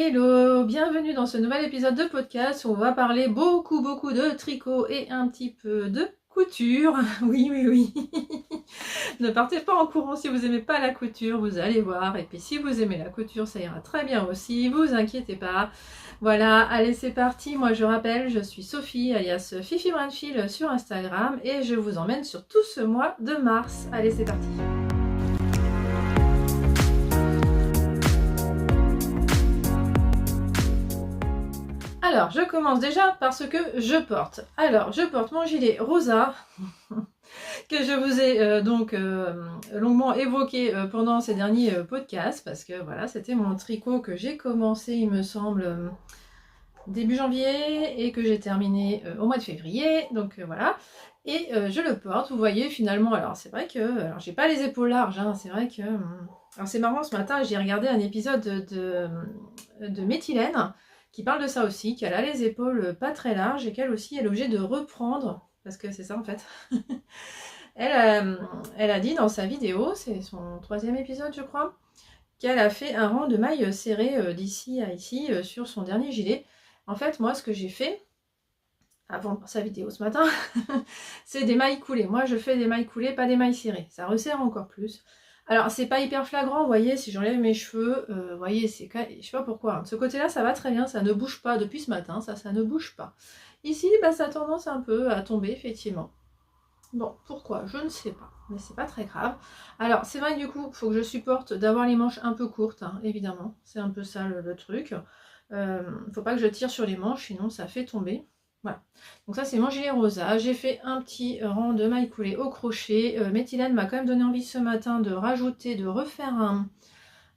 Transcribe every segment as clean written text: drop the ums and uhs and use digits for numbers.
Hello, bienvenue dans ce nouvel épisode de podcast où on va parler beaucoup de tricot et un petit peu de couture. Oui. Ne partez pas en courant si vous n'aimez pas la couture, vous allez voir. Et puis si vous aimez la couture, ça ira très bien aussi, vous inquiétez pas. Voilà, allez c'est parti. Moi je rappelle, je suis Sophie, alias Fifi Brainfil sur Instagram et je vous emmène sur tout ce mois de mars. Allez c'est parti. Alors, je commence déjà par ce que je porte. Alors, je porte mon gilet rosa, que je vous ai longuement évoqué pendant ces derniers podcasts, parce que voilà, c'était mon tricot que j'ai commencé, il me semble, début janvier, et que j'ai terminé au mois de février, donc voilà. Et je le porte, vous voyez, finalement, alors c'est vrai que, alors j'ai pas les épaules larges, hein, c'est vrai que... alors c'est marrant, ce matin, j'ai regardé un épisode de Méthylène, qui parle de ça aussi, qu'elle a les épaules pas très larges et qu'elle aussi elle est obligée de reprendre, parce que c'est ça en fait. Elle a dit dans sa vidéo, c'est son 3e épisode je crois, qu'elle a fait un rang de mailles serrées d'ici à ici sur son dernier gilet. En fait moi ce que j'ai fait, avant sa vidéo ce matin, c'est des mailles coulées. Moi je fais des mailles coulées, pas des mailles serrées, ça resserre encore plus. Alors c'est pas hyper flagrant, vous voyez, si j'enlève mes cheveux, vous voyez, c'est je sais pas pourquoi, hein. De ce côté-là ça va très bien, ça ne bouge pas depuis ce matin, ça ne bouge pas. Ici, bah, ça a tendance un peu à tomber, effectivement. Bon, pourquoi? Je ne sais pas, mais c'est pas très grave. Alors c'est vrai que du coup, il faut que je supporte d'avoir les manches un peu courtes, hein, évidemment, c'est un peu ça le truc. Faut pas que je tire sur les manches, sinon ça fait tomber. Voilà, donc ça c'est mon gilet rosa. J'ai fait un petit rang de mailles coulées au crochet. Méthylène m'a quand même donné envie ce matin de rajouter, de refaire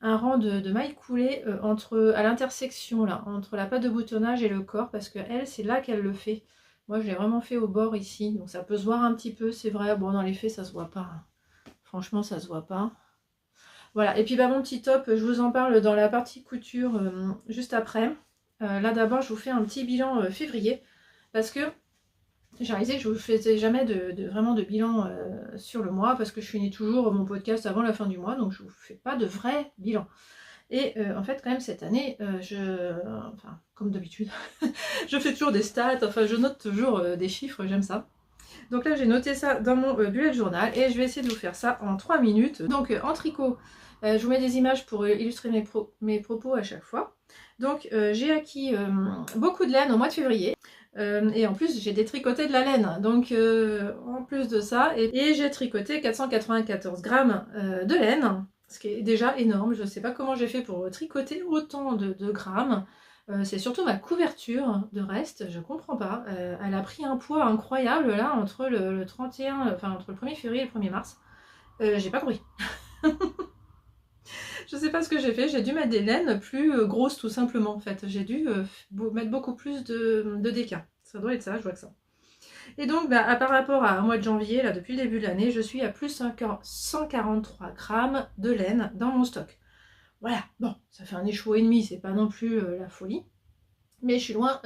un rang de mailles coulées à l'intersection là, entre la patte de boutonnage et le corps, parce que elle, c'est là qu'elle le fait. Moi je l'ai vraiment fait au bord ici, donc ça peut se voir un petit peu, c'est vrai. Bon, dans les faits ça se voit pas, franchement ça se voit pas. Voilà, et puis bah, mon petit top, je vous en parle dans la partie couture juste après. Là d'abord je vous fais un petit bilan février, parce que j'ai réalisé que je ne vous faisais jamais vraiment de bilan sur le mois, parce que je finis toujours mon podcast avant la fin du mois, donc je ne vous fais pas de vrai bilan. Et en fait quand même cette année, enfin comme d'habitude, je fais toujours des stats, enfin je note toujours des chiffres, j'aime ça. Donc là j'ai noté ça dans mon bullet journal et je vais essayer de vous faire ça en 3 minutes. Donc en tricot, je vous mets des images pour illustrer mes propos à chaque fois. Donc j'ai acquis beaucoup de laine au mois de février. Et en plus j'ai détricoté de la laine, donc en plus de ça, et j'ai tricoté 494 grammes de laine, ce qui est déjà énorme. Je ne sais pas comment j'ai fait pour tricoter autant de grammes. C'est surtout ma couverture de reste, je comprends pas. Elle a pris un poids incroyable là entre le 31, enfin entre le 1er février et le 1er mars. J'ai pas compris. Je sais pas ce que j'ai fait, j'ai dû mettre des laines plus grosses tout simplement en fait. J'ai dû mettre beaucoup plus de DK. Ça doit être ça, je vois que ça. Et donc bah, par rapport à un mois de janvier, là depuis le début de l'année, je suis à plus 143 grammes de laine dans mon stock. Voilà, bon, ça fait un écheveau et demi, c'est pas non plus la folie. Mais je suis loin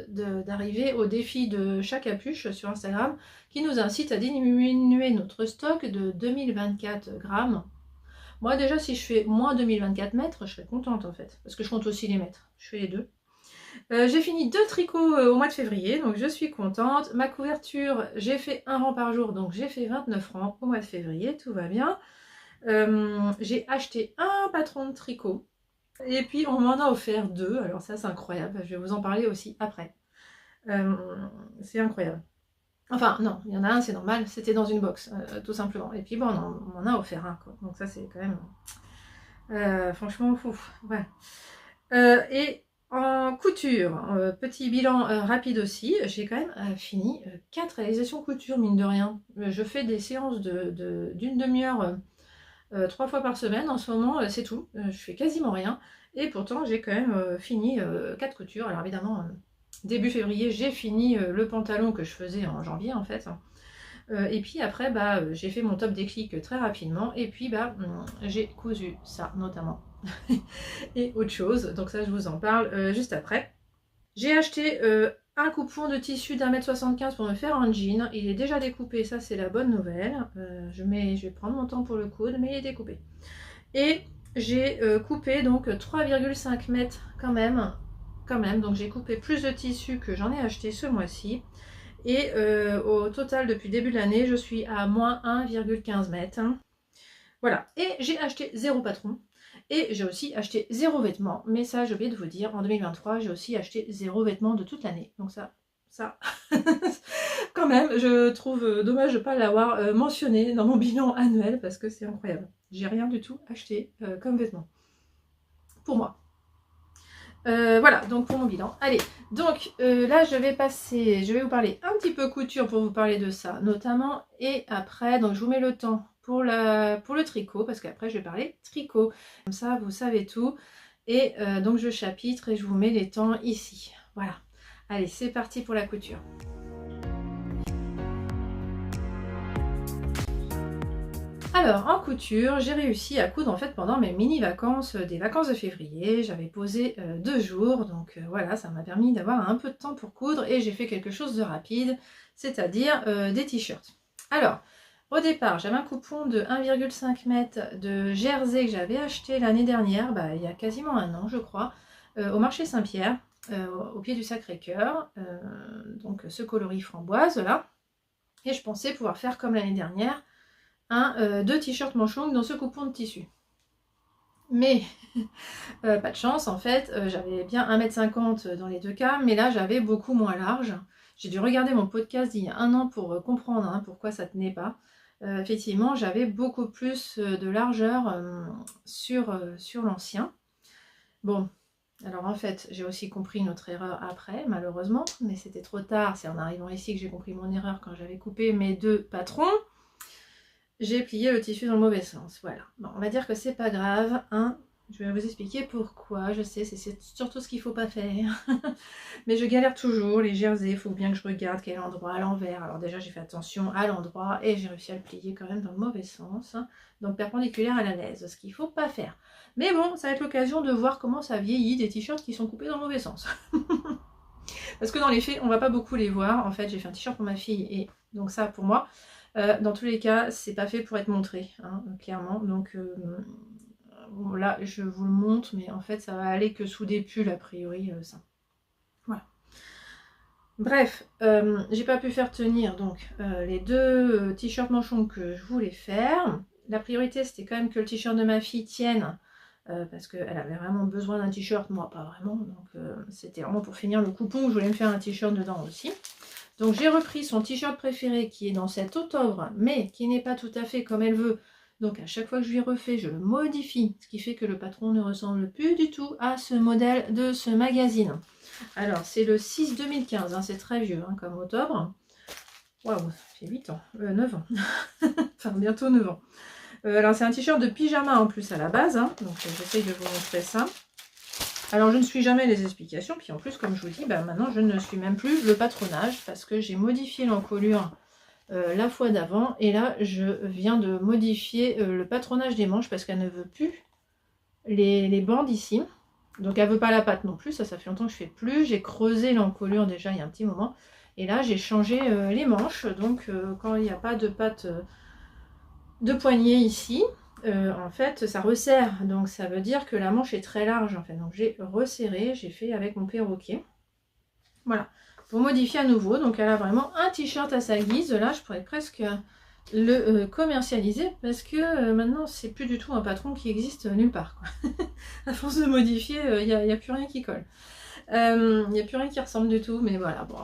d'arriver au défi de chaque capuche sur Instagram qui nous incite à diminuer notre stock de 2024 grammes. Moi déjà si je fais moins 2024 mètres, je serais contente en fait, parce que je compte aussi les mètres, je fais les deux. J'ai fini 2 tricots au mois de février, donc je suis contente. Ma couverture, j'ai fait un rang par jour, donc j'ai fait 29 rangs au mois de février, tout va bien. J'ai acheté un patron de tricot, et puis on m'en a offert 2, alors ça c'est incroyable, je vais vous en parler aussi après. C'est incroyable. Enfin non, il y en a un, c'est normal, c'était dans une box, tout simplement. Et puis bon, on m'en a offert un, quoi. Donc ça c'est quand même... franchement, ouf, voilà. Et en couture, petit bilan rapide aussi, j'ai quand même fini 4 réalisations couture, mine de rien. Je fais des séances d'une demi-heure 3 fois par semaine en ce moment, c'est tout. Je fais quasiment rien. Et pourtant, j'ai quand même fini 4 coutures. Alors évidemment, début février, j'ai fini le pantalon que je faisais en janvier en fait. Et puis après, bah, j'ai fait mon top déclic très rapidement. Et puis, bah, j'ai cousu ça notamment. Et autre chose. Donc ça, je vous en parle juste après. J'ai acheté un coupe-fond de tissu d'1,75 m pour me faire un jean. Il est déjà découpé, ça c'est la bonne nouvelle. Je vais prendre mon temps pour le coudre, mais il est découpé. Et j'ai coupé donc 3,5 mètres quand même. Donc j'ai coupé plus de tissu que j'en ai acheté ce mois-ci. Et au total, depuis le début de l'année, je suis à moins 1,15 mètres. Voilà. Et j'ai acheté 0 patron. Et j'ai aussi acheté 0 vêtements. Mais ça, j'ai oublié de vous dire, en 2023, j'ai aussi acheté 0 vêtements de toute l'année. Donc ça quand même, je trouve dommage de ne pas l'avoir mentionné dans mon bilan annuel parce que c'est incroyable. J'ai rien du tout acheté comme vêtements. Pour moi. Voilà, donc pour mon bilan. Allez, donc là je vais vous parler un petit peu couture pour vous parler de ça, notamment. Et après, donc je vous mets le temps pour le tricot, parce qu'après je vais parler tricot. Comme ça, vous savez tout. Et donc je chapitre et je vous mets les temps ici. Voilà. Allez, c'est parti pour la couture. Alors, en couture, j'ai réussi à coudre en fait pendant mes mini-vacances, des vacances de février. J'avais posé 2 jours, donc voilà, ça m'a permis d'avoir un peu de temps pour coudre et j'ai fait quelque chose de rapide, c'est-à-dire des t-shirts. Alors, au départ, j'avais un coupon de 1,5 m de jersey que j'avais acheté l'année dernière, il y a quasiment un an je crois, au marché Saint-Pierre, au pied du Sacré-Cœur, donc ce coloris framboise là. Et je pensais pouvoir faire comme l'année dernière, deux t-shirts manches longues dans ce coupon de tissu. Mais pas de chance en fait, j'avais bien 1,50 m dans les deux cas, mais là j'avais beaucoup moins large. J'ai dû regarder mon podcast d'il y a un an pour comprendre pourquoi ça tenait pas. Effectivement, j'avais beaucoup plus de largeur sur l'ancien. Bon, alors en fait, j'ai aussi compris notre erreur après, malheureusement, mais c'était trop tard, c'est en arrivant ici que j'ai compris mon erreur quand j'avais coupé mes deux patrons. J'ai plié le tissu dans le mauvais sens, voilà. Bon, on va dire que c'est pas grave, hein. Je vais vous expliquer pourquoi, je sais, c'est surtout ce qu'il ne faut pas faire. Mais je galère toujours, les jerseys, il faut bien que je regarde quel endroit à l'envers. Alors déjà, j'ai fait attention à l'endroit et j'ai réussi à le plier quand même dans le mauvais sens. Donc perpendiculaire à la laise, ce qu'il ne faut pas faire. Mais bon, ça va être l'occasion de voir comment ça vieillit des t-shirts qui sont coupés dans le mauvais sens. Parce que dans les faits, on va pas beaucoup les voir. En fait, j'ai fait un t-shirt pour ma fille et donc ça pour moi. Dans tous les cas, c'est pas fait pour être montré, clairement. Donc là, je vous le montre, mais en fait, ça va aller que sous des pulls, a priori, ça. Voilà. Bref, j'ai pas pu faire tenir donc les deux t-shirts manchons que je voulais faire. La priorité, c'était quand même que le t-shirt de ma fille tienne, parce qu'elle avait vraiment besoin d'un t-shirt, moi pas vraiment. Donc c'était vraiment pour finir le coupon, je voulais me faire un t-shirt dedans aussi. Donc j'ai repris son t-shirt préféré qui est dans cet octobre, mais qui n'est pas tout à fait comme elle veut. Donc à chaque fois que je lui refais, je le modifie, ce qui fait que le patron ne ressemble plus du tout à ce modèle de ce magazine. Alors c'est le 6 2015, c'est très vieux comme octobre. Waouh, ça fait 8 ans, 9 ans, enfin bientôt 9 ans. Alors c'est un t-shirt de pyjama en plus à la base, donc j'essaye de vous montrer ça. Alors je ne suis jamais les explications, puis en plus comme je vous dis, maintenant je ne suis même plus le patronage parce que j'ai modifié l'encolure la fois d'avant et là je viens de modifier le patronage des manches parce qu'elle ne veut plus les bandes ici. Donc elle veut pas la patte non plus, ça fait longtemps que je fais plus. J'ai creusé l'encolure déjà il y a un petit moment et là j'ai changé les manches. Donc quand il n'y a pas de patte de poignet ici, en fait ça resserre, donc ça veut dire que la manche est très large en fait. Donc j'ai resserré, j'ai fait avec mon perroquet. Voilà, pour modifier à nouveau. Donc elle a vraiment un t-shirt à sa guise. Là je pourrais presque le commercialiser parce que maintenant c'est plus du tout un patron qui existe nulle part, quoi. À force de modifier, il n'y a plus rien qui colle. Il n'y a plus rien qui ressemble du tout, mais voilà, bon,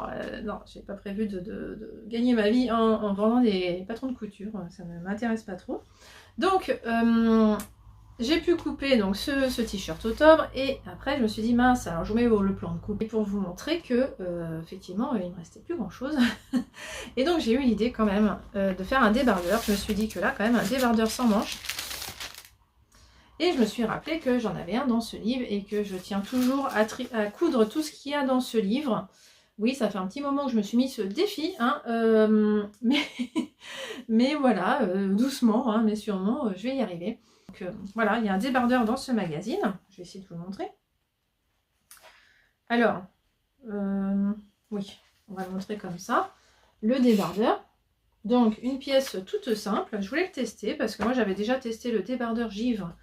non, j'ai pas prévu de gagner ma vie en vendant des patrons de couture, ça ne m'intéresse pas trop. Donc, j'ai pu couper donc ce t-shirt octobre, et après je me suis dit, mince, alors je vous mets le plan de coupe pour vous montrer que, effectivement, il ne me restait plus grand chose. Et donc j'ai eu l'idée quand même de faire un débardeur. Je me suis dit que là, quand même, un débardeur sans manches. Et je me suis rappelé que j'en avais un dans ce livre et que je tiens toujours à coudre tout ce qu'il y a dans ce livre. Oui, ça fait un petit moment que je me suis mis ce défi, mais voilà, doucement, mais sûrement, je vais y arriver. Donc voilà, il y a un débardeur dans ce magazine. Je vais essayer de vous le montrer. Alors, oui, on va le montrer comme ça. Le débardeur. Donc, une pièce toute simple. Je voulais le tester parce que moi, j'avais déjà testé le débardeur givre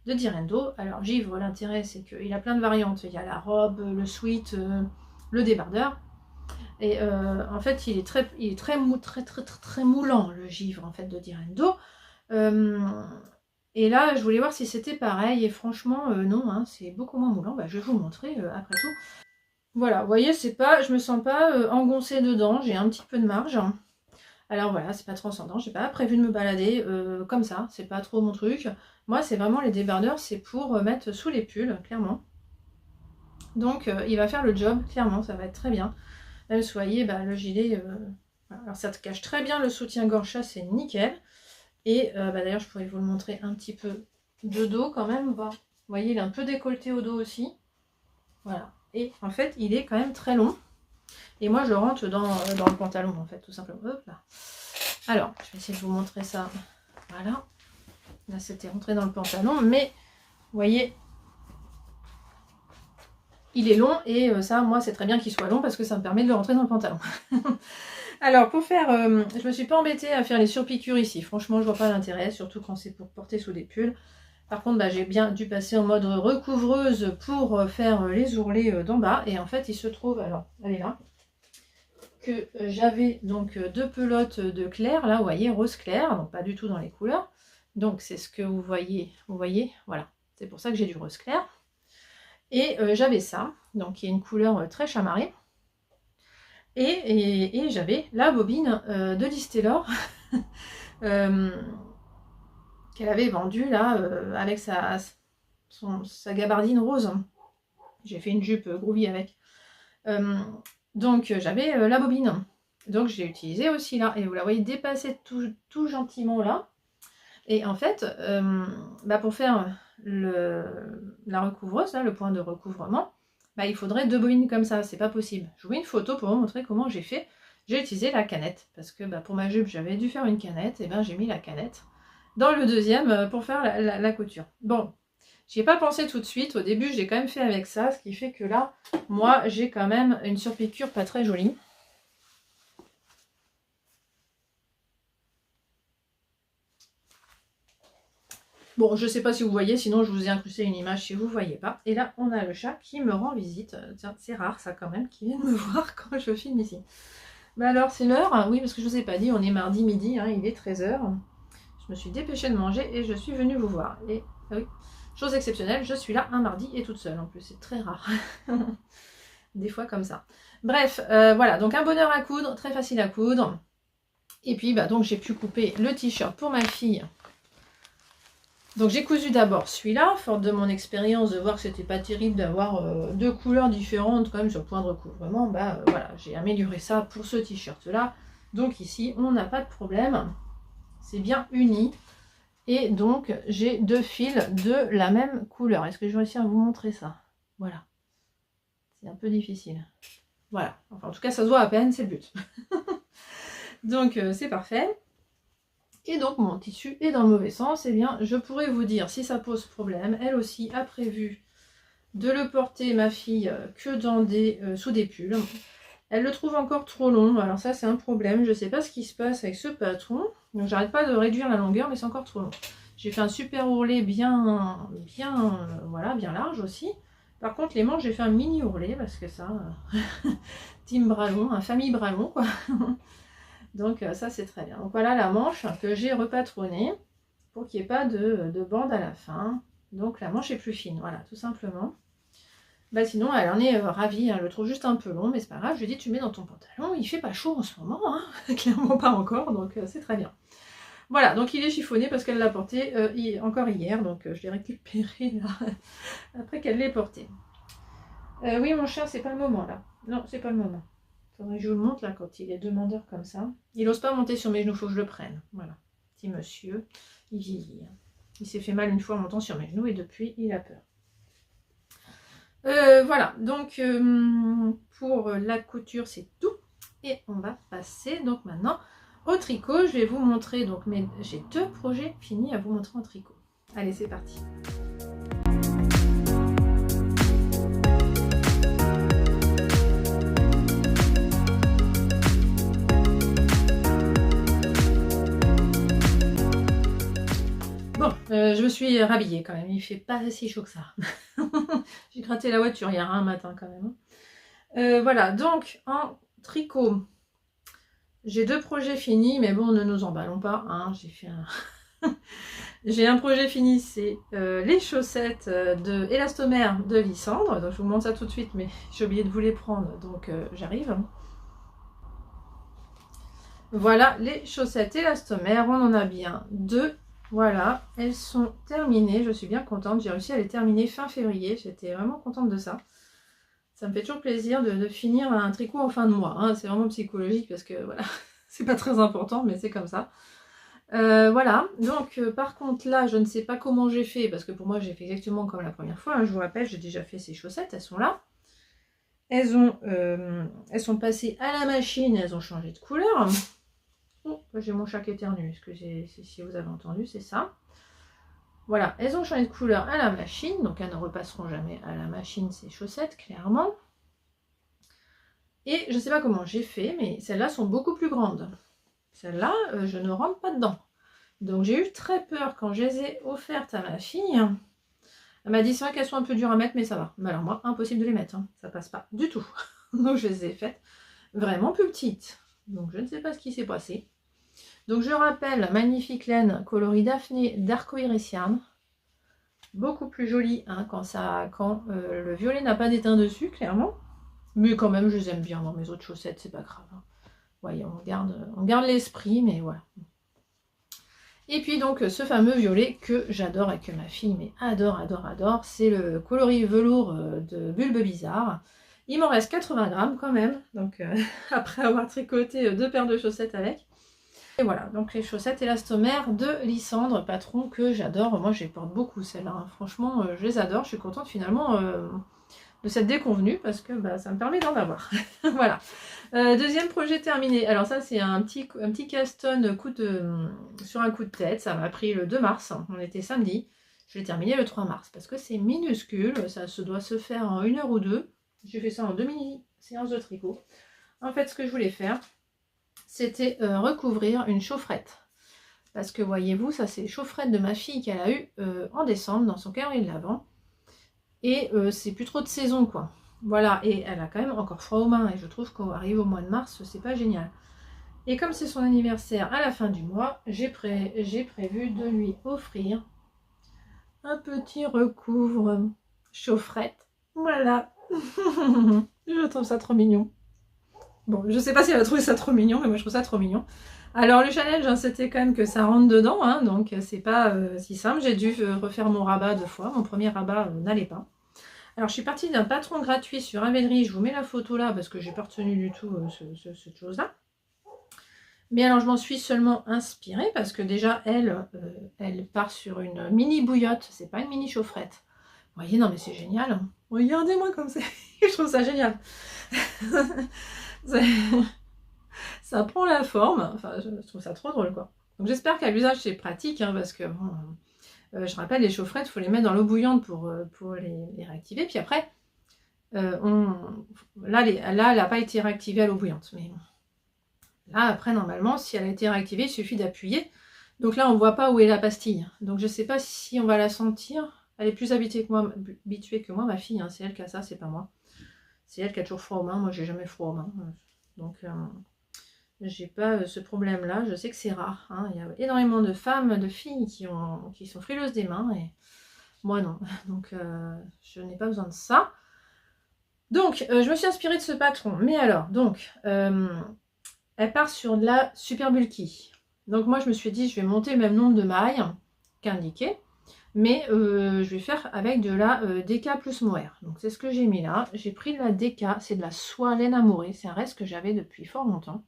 de Direndo. Alors Givre, l'intérêt c'est qu'il a plein de variantes. Il y a la robe, le sweat, le débardeur. Et en fait, il est très moulant, le Givre en fait de Direndo. Et là, je voulais voir si c'était pareil. Et franchement, non, hein, c'est beaucoup moins moulant. Bah, je vais vous montrer après tout. Voilà, vous voyez, c'est pas, je me sens pas engoncée dedans. J'ai un petit peu de marge. Alors voilà, c'est pas transcendant. J'ai pas prévu de me balader comme ça. C'est pas trop mon truc. Moi, c'est vraiment les débardeurs, c'est pour mettre sous les pulls, clairement. Donc, il va faire le job, clairement, ça va être très bien. Même si vous voyez, bah, le gilet, voilà. Alors ça te cache très bien le soutien-gorge, ça c'est nickel. Et bah, d'ailleurs, je pourrais vous le montrer un petit peu de dos quand même. Vous voyez, il est un peu décolleté au dos aussi. Voilà. Et en fait, il est quand même très long. Et moi, je rentre dans le pantalon, en fait, tout simplement. Hop là. Alors, je vais essayer de vous montrer ça. Voilà. Là, c'était rentré dans le pantalon. Mais, vous voyez, il est long. Et ça, moi, c'est très bien qu'il soit long parce que ça me permet de le rentrer dans le pantalon. Alors, pour faire... je me suis pas embêtée à faire les surpiqûres ici. Franchement, je vois pas l'intérêt, surtout quand c'est pour porter sous des pulls. Par contre, bah, j'ai bien dû passer en mode recouvreuse pour faire les ourlets d'en bas. Et en fait, il se trouve... Alors, elle est là. Que j'avais donc deux pelotes de clair, là vous voyez, rose clair, donc pas du tout dans les couleurs. Donc c'est ce que vous voyez, voilà, c'est pour ça que j'ai du rose clair. Et j'avais ça, donc qui est une couleur très chamarrée. Et j'avais la bobine de Liz Taylor qu'elle avait vendue là avec sa gabardine rose. J'ai fait une jupe groovy avec. Donc j'avais la bobine, donc je l'ai utilisée aussi là, et vous la voyez dépasser tout gentiment là. Et en fait, bah, pour faire la recouvreuse, là, le point de recouvrement, bah, il faudrait 2 bobines comme ça, c'est pas possible. Je vous mets une photo pour vous montrer comment j'ai fait. J'ai utilisé la canette, parce que bah, pour ma jupe j'avais dû faire une canette, et ben j'ai mis la canette dans le deuxième pour faire la couture. Bon. J'y ai pas pensé tout de suite, au début je l'ai quand même fait avec ça, ce qui fait que là, moi j'ai quand même une surpiqûre pas très jolie. Bon, je sais pas si vous voyez, sinon je vous ai incrusté une image si vous voyez pas. Et là, on a le chat qui me rend visite. Tiens, c'est rare ça quand même, qui vient me voir quand je filme ici. Bah alors, c'est l'heure, oui, parce que je vous ai pas dit, on est mardi midi, hein, il est 13h. Je me suis dépêchée de manger et je suis venue vous voir. Et ah oui. Chose exceptionnelle, je suis là un mardi et toute seule. En plus, c'est très rare. Des fois comme ça. Bref, voilà. Donc, un bonheur à coudre. Très facile à coudre. Et puis, bah, donc, j'ai pu couper le t-shirt pour ma fille. Donc, j'ai cousu d'abord celui-là. Forte de mon expérience de voir que c'était pas terrible d'avoir 2 couleurs différentes quand même sur le point de recouvrement. Bah, voilà. J'ai amélioré ça pour ce t-shirt-là. Donc, ici, on n'a pas de problème. C'est bien uni. Et donc, j'ai 2 fils de la même couleur. Est-ce que je vais réussir à vous montrer ça? Voilà. C'est un peu difficile. Voilà. Enfin, en tout cas, ça se voit à peine, c'est le but. Donc, c'est parfait. Et donc, mon tissu est dans le mauvais sens. Eh bien, je pourrais vous dire, si ça pose problème, elle aussi a prévu de le porter, ma fille, que dans sous des pulls. Elle le trouve encore trop long. Alors ça, c'est un problème. Je ne sais pas ce qui se passe avec ce patron. Donc, j'arrête pas de réduire la longueur, mais c'est encore trop long. J'ai fait un super ourlet bien large aussi. Par contre, les manches, j'ai fait un mini ourlet parce que ça, team bras long, un famille bras long, quoi. Donc, ça, c'est très bien. Donc, voilà la manche que j'ai repatronnée pour qu'il n'y ait pas de bande à la fin. Donc, la manche est plus fine, voilà, tout simplement. Bah sinon, elle en est ravie, elle le trouve juste un peu long, mais c'est pas grave. Je lui dis, tu mets dans ton pantalon, il fait pas chaud en ce moment, hein. Clairement pas encore, donc c'est très bien. Voilà, donc il est chiffonné parce qu'elle l'a porté encore hier, donc je l'ai récupéré là, après qu'elle l'ait porté. Oui, mon chien, c'est pas le moment là. Non, c'est pas le moment. Faudrait que je vous le montre là quand il est demandeur comme ça. Il n'ose pas monter sur mes genoux, faut que je le prenne. Voilà, petit monsieur, il vieillit. Il s'est fait mal une fois en montant sur mes genoux et depuis, il a peur. Voilà, donc pour la couture c'est tout et on va passer donc maintenant au tricot. Je vais vous montrer, donc j'ai 2 projets finis à vous montrer en tricot. Allez, c'est parti. Bon, Je me suis rhabillée quand même, il fait pas si chaud que ça. J'ai gratté la voiture hier un matin quand même. Voilà, donc en tricot, j'ai 2 projets finis, mais bon, ne nous emballons pas, hein. J'ai un projet fini, c'est les chaussettes de élastomère de Lysandre. Donc je vous montre ça tout de suite, mais j'ai oublié de vous les prendre, donc j'arrive. Voilà les chaussettes élastomère, on en a bien 2. Voilà, elles sont terminées, je suis bien contente, j'ai réussi à les terminer fin février, j'étais vraiment contente de ça. Ça me fait toujours plaisir de finir un tricot en fin de mois, hein. C'est vraiment psychologique parce que voilà, c'est pas très important, mais c'est comme ça. Voilà, donc par contre là, je ne sais pas comment j'ai fait, parce que pour moi j'ai fait exactement comme la première fois, hein. Je vous rappelle, j'ai déjà fait ces chaussettes, elles sont là. Elles sont passées à la machine, elles ont changé de couleur. Oh, j'ai mon chat qui éternue, excusez si vous avez entendu, c'est ça. Voilà, elles ont changé de couleur à la machine, donc elles ne repasseront jamais à la machine ces chaussettes, clairement. Et je ne sais pas comment j'ai fait, mais celles-là sont beaucoup plus grandes. Celles-là, je ne rentre pas dedans. Donc j'ai eu très peur quand je les ai offertes à ma fille. Elle m'a dit c'est vrai qu'elles sont un peu dures à mettre, mais ça va. Mais alors moi, impossible de les mettre, hein. Ça passe pas du tout. Donc je les ai faites vraiment plus petites. Donc je ne sais pas ce qui s'est passé. Donc je rappelle, magnifique laine coloris Daphné d'Arcoirician. Beaucoup plus jolie, hein, quand le violet n'a pas d'étain dessus, clairement. Mais quand même, je les aime bien dans mes autres chaussettes, c'est pas grave. Hein. Voyez, on garde l'esprit, mais voilà. Et puis donc ce fameux violet que j'adore et que ma fille mais adore, c'est le coloris velours de Bulbe Bizarre. Il m'en reste 80 grammes quand même, donc après avoir tricoté 2 paires de chaussettes avec. Et voilà, donc les chaussettes élastomères de Lysandre, patron que j'adore. Moi je les porte beaucoup celles-là, hein. Franchement je les adore, je suis contente finalement de cette déconvenue parce que bah, ça me permet d'en avoir. Voilà. Deuxième projet terminé. Alors ça c'est un petit caston sur un coup de tête. Ça m'a pris le 2 mars. On était samedi. Je l'ai terminé le 3 mars parce que c'est minuscule. Ça se doit se faire en 1 heure ou 2. J'ai fait ça en 2 mini-séances de tricot. En fait ce que je voulais faire c'était recouvrir une chaufferette. Parce que voyez-vous, ça c'est les chaufferettes de ma fille qu'elle a eu en décembre dans son calendrier de l'Avent. Et c'est plus trop de saison quoi. Voilà, et elle a quand même encore froid aux mains. Et je trouve qu'on arrive au mois de mars, c'est pas génial. Et comme c'est son anniversaire à la fin du mois, j'ai prévu de lui offrir un petit recouvre chaufferette. Voilà. Je trouve ça trop mignon. Bon, je sais pas si elle va trouver ça trop mignon, mais moi je trouve ça trop mignon. Alors le challenge, hein, c'était quand même que ça rentre dedans, hein, donc c'est pas si simple. J'ai dû refaire mon rabat 2 fois. Mon premier rabat n'allait pas. Alors je suis partie d'un patron gratuit sur Ravelry, je vous mets la photo là parce que j'ai pas retenu du tout cette chose là. Mais alors je m'en suis seulement inspirée parce que déjà elle part sur une mini bouillotte, c'est pas une mini chaufferette. Vous voyez, non mais c'est génial, hein. Regardez-moi comme c'est, je trouve ça génial. Ça prend la forme, enfin je trouve ça trop drôle quoi. Donc j'espère qu'à l'usage c'est pratique, hein, parce que bon... je rappelle, les chaufferettes, il faut les mettre dans l'eau bouillante pour les réactiver. Puis après, là, elle n'a pas été réactivée à l'eau bouillante. Mais là, après, normalement, si elle a été réactivée, il suffit d'appuyer. Donc là, on ne voit pas où est la pastille. Donc je ne sais pas si on va la sentir. Elle est plus habituée que moi, ma fille. Hein. C'est elle qui a ça, c'est pas moi. C'est elle qui a toujours froid aux mains. Moi, j'ai jamais froid aux mains. Donc... j'ai pas ce problème là, je sais que c'est rare, hein. Il y a énormément de femmes, de filles qui sont frileuses des mains et moi non, donc je n'ai pas besoin de ça. Donc je me suis inspirée de ce patron, mais alors donc elle part sur de la super bulky, donc moi je me suis dit je vais monter le même nombre de mailles qu'indiqué, mais je vais faire avec de la DK plus mohair, donc c'est ce que j'ai mis là. J'ai pris de la DK, c'est de la soie laine amourée, c'est un reste que j'avais depuis fort longtemps.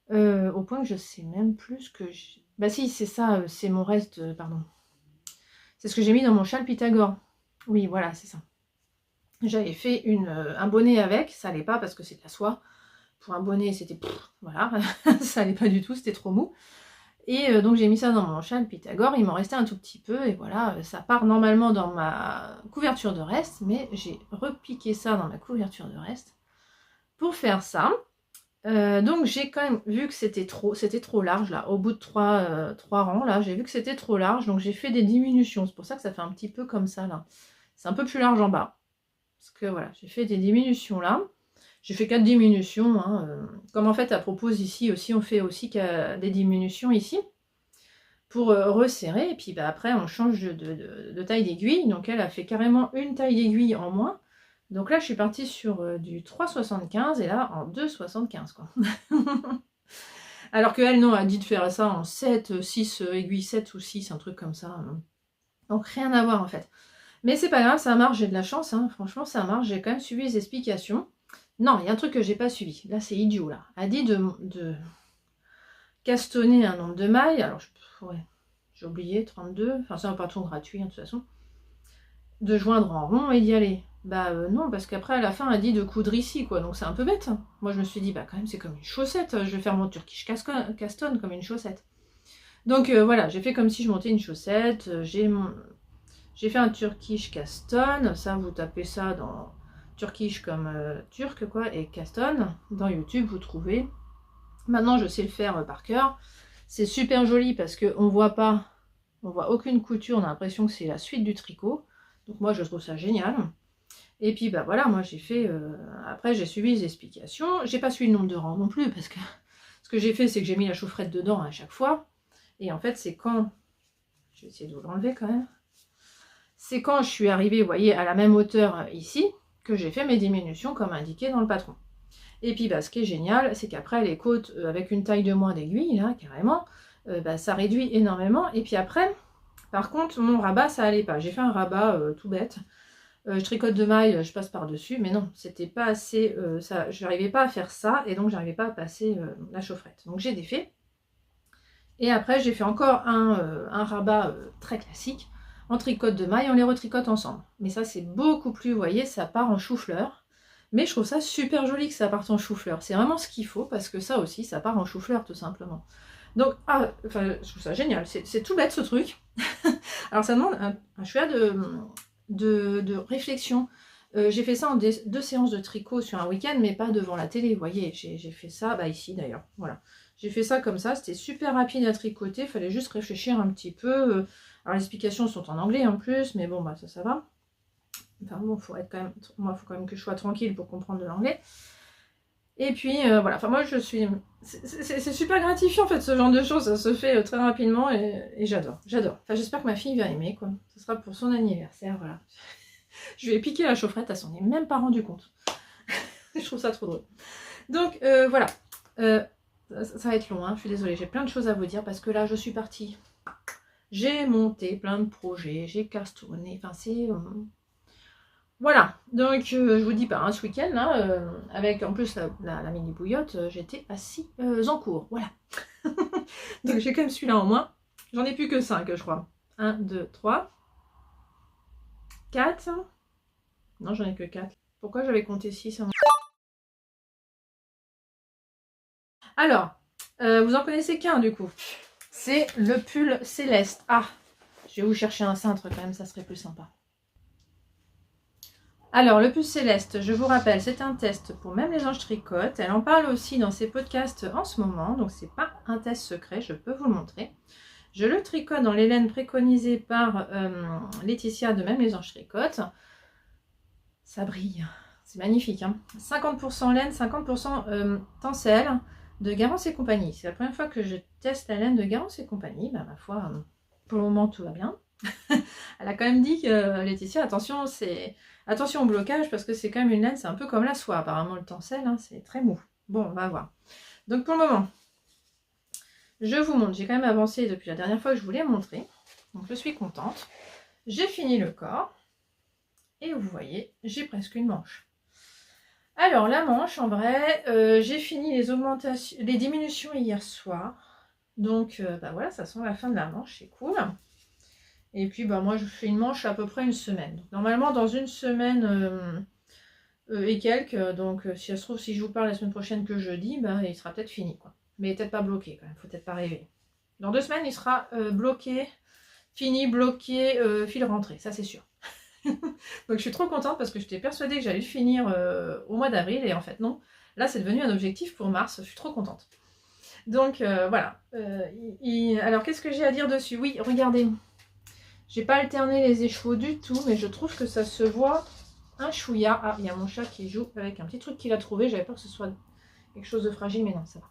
Au point que je sais même plus que j'ai... Bah si, c'est ça, c'est mon reste, pardon. C'est ce que j'ai mis dans mon châle Pythagore. Oui, voilà, c'est ça. J'avais fait un bonnet avec, ça allait pas parce que c'est de la soie. Pour un bonnet, c'était... Voilà, ça allait pas du tout, c'était trop mou. Et donc j'ai mis ça dans mon châle Pythagore, il m'en restait un tout petit peu, et voilà, ça part normalement dans ma couverture de reste, mais j'ai repiqué ça dans ma couverture de reste pour faire ça. Donc j'ai quand même vu que c'était trop large là, au bout de trois rangs là, j'ai vu que c'était trop large, donc j'ai fait des diminutions. C'est pour ça que ça fait un petit peu comme ça là. C'est un peu plus large en bas. Parce que voilà, j'ai fait des diminutions là. J'ai fait 4 diminutions, hein. Comme en fait elle propose ici aussi, on fait aussi des diminutions ici pour resserrer, et puis bah, après on change de taille d'aiguille. Donc elle a fait carrément une taille d'aiguille en moins. Donc là, je suis partie sur du 3,75 et là en 2,75 quoi. Alors qu'elle, non, a dit de faire ça en 7, 6 aiguilles, 7 ou 6, un truc comme ça. Donc rien à voir en fait. Mais c'est pas grave, ça marche, j'ai de la chance, hein. Franchement ça marche, j'ai quand même suivi les explications. Non, il y a un truc que j'ai pas suivi. Là, c'est idiot là. Elle a dit de castonner un nombre de mailles. Alors, ouais, j'ai oublié, 32. Enfin, c'est un patron gratuit, hein, de toute façon. De joindre en rond et d'y aller. Bah non, parce qu'après à la fin elle dit de coudre ici quoi, donc c'est un peu bête. Moi je me suis dit bah quand même c'est comme une chaussette, je vais faire mon turkish castonne comme une chaussette. Donc voilà, j'ai fait comme si je montais une chaussette, j'ai fait un turkish castonne, ça vous tapez ça dans turkish comme turc quoi, et castonne, dans YouTube vous trouvez. Maintenant je sais le faire par cœur, c'est super joli parce qu'on voit pas, on voit aucune couture, on a l'impression que c'est la suite du tricot, donc moi je trouve ça génial. Et puis bah voilà, moi j'ai fait, après j'ai suivi les explications, j'ai pas suivi le nombre de rangs non plus, parce que ce que j'ai fait c'est que j'ai mis la chaufferette dedans à chaque fois, et en fait c'est quand, je vais essayer de vous l'enlever quand même, c'est quand je suis arrivée, vous voyez, à la même hauteur ici, que j'ai fait mes diminutions comme indiqué dans le patron. Et puis bah ce qui est génial, c'est qu'après les côtes, avec une taille de moins d'aiguille, là, carrément, bah, ça réduit énormément, et puis après, par contre, mon rabat ça allait pas, j'ai fait un rabat tout bête. Je tricote de mailles, je passe par-dessus, mais non, c'était pas assez, je n'arrivais pas à faire ça, et donc j'arrivais pas à passer la chaufferette. Donc j'ai défait. Et après, j'ai fait encore un rabat très classique, en tricote de mailles, on les retricote ensemble. Mais ça, c'est beaucoup plus, vous voyez, ça part en chou-fleur. Mais je trouve ça super joli que ça parte en chou-fleur. C'est vraiment ce qu'il faut, parce que ça aussi, ça part en chou-fleur, tout simplement. Donc, enfin, je trouve ça génial. C'est tout bête, ce truc. Alors, ça demande un choix de réflexion. J'ai fait ça en 2 séances de tricot sur un week-end, mais pas devant la télé, vous voyez, j'ai fait ça, bah ici d'ailleurs, voilà. J'ai fait ça comme ça, c'était super rapide à tricoter, il fallait juste réfléchir un petit peu. Alors les explications sont en anglais en plus, mais bon, bah ça va. Enfin bon, faut être quand même, moi, il faut quand même que je sois tranquille pour comprendre de l'anglais. Et puis voilà, enfin moi je suis, c'est super gratifiant en fait ce genre de choses, ça se fait très rapidement et j'adore. Enfin j'espère que ma fille va aimer quoi, ce sera pour son anniversaire, voilà. Je lui ai piqué la chaufferette, elle s'en est même pas rendu compte. Je trouve ça trop drôle. Donc voilà, ça va être long, hein. Je suis désolée, j'ai plein de choses à vous dire parce que là je suis partie. J'ai monté plein de projets, j'ai castonné, enfin c'est... Voilà, donc je vous dis pas, hein, ce week-end, là, avec en plus la mini bouillotte, j'étais à 6 en cours, voilà. Donc j'ai quand même celui-là en moins. J'en ai plus que 5, je crois. 1, 2, 3, 4. Non, j'en ai que 4. Pourquoi j'avais compté 6 en... Alors, vous en connaissez qu'un du coup. C'est le pull Céleste. Ah, je vais vous chercher un cintre quand même, ça serait plus sympa. Alors, le pull Céleste, je vous rappelle, c'est un test pour Même les anges tricotent. Elle en parle aussi dans ses podcasts en ce moment, donc c'est pas un test secret, je peux vous le montrer. Je le tricote dans les laines préconisées par Laetitia de Même les anges tricotent. Ça brille, c'est magnifique, hein. 50% laine, 50% tencel de Garance et compagnie. C'est la première fois que je teste la laine de Garance et compagnie. Bah, ma foi, pour le moment, tout va bien. Elle a quand même dit que Laetitia, attention au blocage parce que c'est quand même une laine, c'est un peu comme la soie. Apparemment, le tencel, hein, c'est très mou. Bon, on va voir. Donc, pour le moment, je vous montre. J'ai quand même avancé depuis la dernière fois que je vous l'ai montré. Donc, je suis contente. J'ai fini le corps. Et vous voyez, j'ai presque une manche. Alors, la manche, en vrai, j'ai fini les diminutions hier soir. Donc, bah voilà, ça sent la fin de la manche, c'est cool. Et puis, bah moi, je fais une manche à peu près une semaine. Donc, normalement, dans une semaine et quelques, donc si ça se trouve, si je vous parle la semaine prochaine que jeudi, bah, il sera peut-être fini, quoi. Mais peut-être pas bloqué, quand même, faut peut-être pas rêver. Dans 2 semaines, il sera bloqué, fini, bloqué, fil rentré, ça c'est sûr. Donc je suis trop contente parce que j'étais persuadée que j'allais le finir au mois d'avril et en fait non. Là c'est devenu un objectif pour mars, je suis trop contente. Donc voilà. Alors qu'est-ce que j'ai à dire dessus? Oui, regardez. J'ai pas alterné les écheveaux du tout, mais je trouve que ça se voit un chouïa. Ah, il y a mon chat qui joue avec un petit truc qu'il a trouvé. J'avais peur que ce soit quelque chose de fragile, mais non, ça va.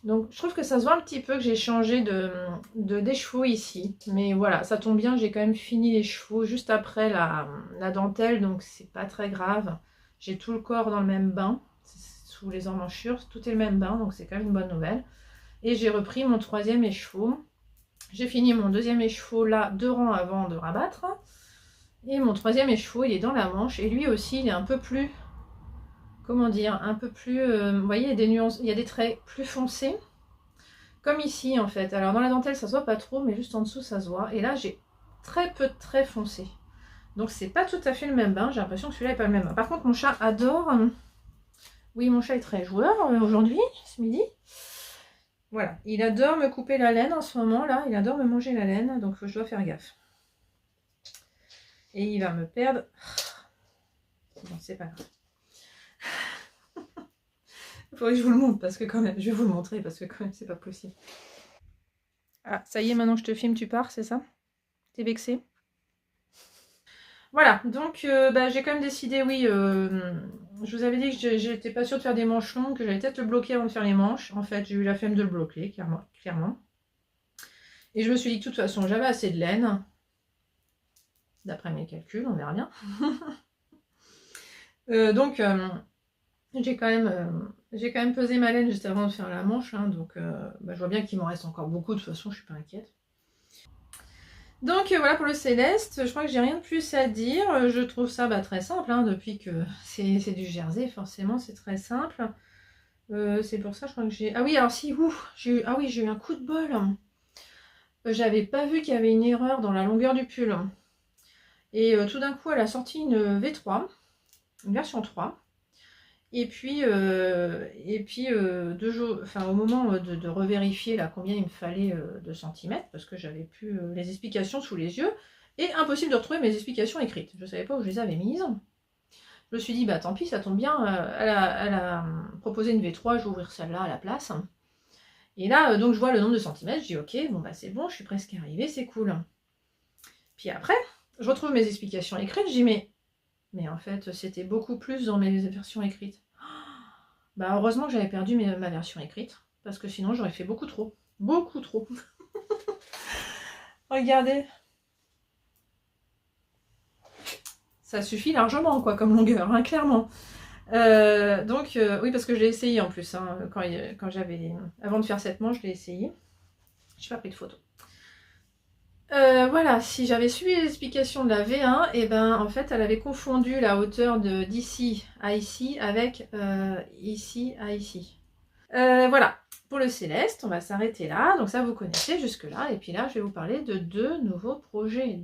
Donc je trouve que ça se voit un petit peu que j'ai changé d'écheveau ici. Mais voilà, ça tombe bien, j'ai quand même fini les chevaux juste après la dentelle, donc c'est pas très grave. J'ai tout le corps dans le même bain, sous les emmanchures, tout est le même bain, donc c'est quand même une bonne nouvelle. Et j'ai repris mon troisième écheveau. J'ai fini mon deuxième écheveau là, 2 rangs avant de rabattre. Et mon troisième écheveau, il est dans la manche. Et lui aussi, il est un peu plus... Comment dire? Un peu plus... vous voyez, il y a des nuances, il y a des traits plus foncés. Comme ici, en fait. Alors, dans la dentelle, ça se voit pas trop, mais juste en dessous, ça se voit. Et là, j'ai très peu de traits foncés. Donc, c'est pas tout à fait le même bain. J'ai l'impression que celui-là n'est pas le même bain. Par contre, mon chat adore... Oui, mon chat est très joueur aujourd'hui, ce midi. Voilà, il adore me couper la laine en ce moment là, il adore me manger la laine, donc je dois faire gaffe. Et il va me perdre. Bon, c'est pas grave. Il faudrait que je vous le montre parce que quand même, je vais vous le montrer parce que quand même c'est pas possible. Ah, ça y est, maintenant que je te filme, tu pars, c'est ça? T'es vexé? Voilà, donc j'ai quand même décidé, oui, je vous avais dit que j'étais pas sûre de faire des manches longues, que j'allais peut-être le bloquer avant de faire les manches. En fait, j'ai eu la flemme de le bloquer, clairement. Et je me suis dit que de toute façon, j'avais assez de laine. D'après mes calculs, on verra bien. Donc, j'ai quand même pesé ma laine juste avant de faire la manche. Hein, donc, je vois bien qu'il m'en reste encore beaucoup. De toute façon, je suis pas inquiète. Donc, voilà pour le Céleste. Je crois que j'ai rien de plus à dire. Je trouve ça très simple. Hein, depuis que c'est du jersey, forcément, c'est très simple. C'est pour ça, je crois que j'ai... Ah oui, alors si, j'ai eu un coup de bol. J'avais pas vu qu'il y avait une erreur dans la longueur du pull. Et tout d'un coup, elle a sorti une V3, une version 3. Et puis, 2 jours, au moment de revérifier là, combien il me fallait de centimètres, parce que j'avais plus les explications sous les yeux, et impossible de retrouver mes explications écrites. Je ne savais pas où je les avais mises. Je me suis dit, tant pis, ça tombe bien, elle a proposé une V3, je vais ouvrir celle-là à la place. Et là, donc je vois le nombre de centimètres, je dis, ok, c'est bon, je suis presque arrivée, c'est cool. Puis après, je retrouve mes explications écrites, je dis, mais en fait, c'était beaucoup plus dans mes versions écrites. Heureusement que j'avais perdu ma version écrite, parce que sinon j'aurais fait beaucoup trop. Beaucoup trop. Regardez. Ça suffit largement, quoi, comme longueur, hein, clairement. Oui, parce que je l'ai essayé en plus. Hein, quand j'avais... Avant de faire cette manche, je l'ai essayé. Je n'ai pas pris de photo. Voilà, si j'avais suivi l'explication de la V1, en fait, elle avait confondu la hauteur d'ici à ici avec ici à ici. Voilà, pour le Céleste, on va s'arrêter là. Donc ça, vous connaissez jusque-là. Et puis là, je vais vous parler de 2 nouveaux projets.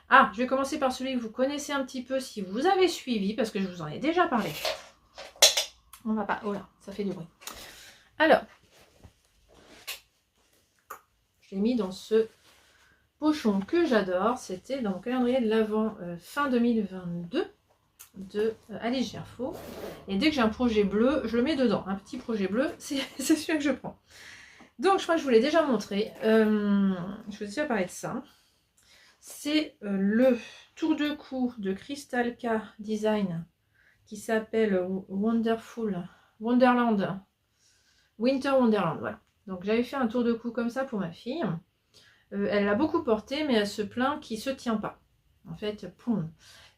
Ah, je vais commencer par celui que vous connaissez un petit peu si vous avez suivi, parce que je vous en ai déjà parlé. On va pas... Oh là, ça fait du bruit. Alors, je l'ai mis dans ce pochon que j'adore. C'était dans mon calendrier de l'Avent fin 2022 de Alice Gerfaux. Et dès que j'ai un projet bleu, je le mets dedans. Un petit projet bleu, c'est celui que je prends. Donc, je crois que je vous l'ai déjà montré. Je vous ai déjà parlé de ça. C'est le tour de cou de Crystal K Design qui s'appelle Wonderland. Winter Wonderland, voilà. Donc, j'avais fait un tour de cou comme ça pour ma fille. Elle l'a beaucoup porté, mais elle se plaint qu'il ne se tient pas. En fait,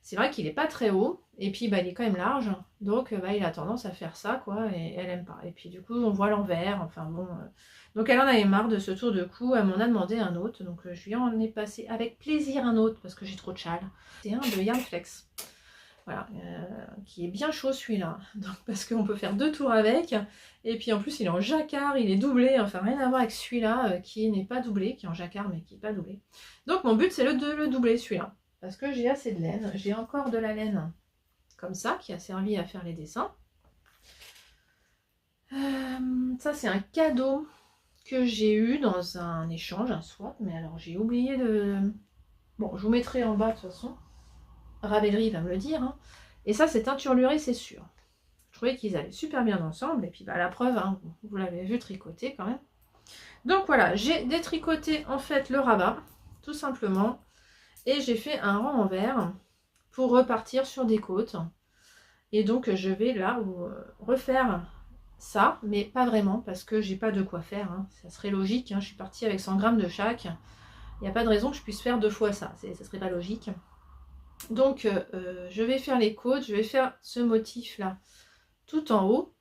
c'est vrai qu'il n'est pas très haut, et puis il est quand même large, donc il a tendance à faire ça, quoi, et elle aime pas. Et puis du coup, on voit l'envers, enfin bon. Donc elle en avait marre de ce tour de cou, elle m'en a demandé un autre, donc je lui en ai passé avec plaisir un autre, parce que j'ai trop de châle. C'est un de Yarnflex. Voilà, qui est bien chaud celui-là, parce qu'on peut faire 2 tours avec, et puis en plus il est en jacquard, il est doublé, enfin rien à voir avec celui-là qui n'est pas doublé, qui est en jacquard mais qui n'est pas doublé. Donc mon but c'est de le doubler celui-là, parce que j'ai assez de laine, j'ai encore de la laine comme ça, qui a servi à faire les dessins. Ça c'est un cadeau que j'ai eu dans un échange, un swap, mais alors j'ai oublié de... Bon, je vous mettrai en bas de toute façon. Ravelry va me le dire. Hein. Et ça, c'est teinturluré, c'est sûr. Je trouvais qu'ils allaient super bien ensemble. Et puis, bah, la preuve, hein, vous l'avez vu tricoter quand même. Donc voilà, j'ai détricoté en fait le rabat, tout simplement. Et j'ai fait un rang en vert pour repartir sur des côtes. Et donc, je vais là refaire ça, mais pas vraiment, parce que j'ai pas de quoi faire. Hein. Ça serait logique, hein. Je suis partie avec 100 grammes de chaque. Il n'y a pas de raison que je puisse faire 2 fois ça. Ça serait pas logique. Donc, je vais faire les côtes. Je vais faire ce motif-là tout en haut,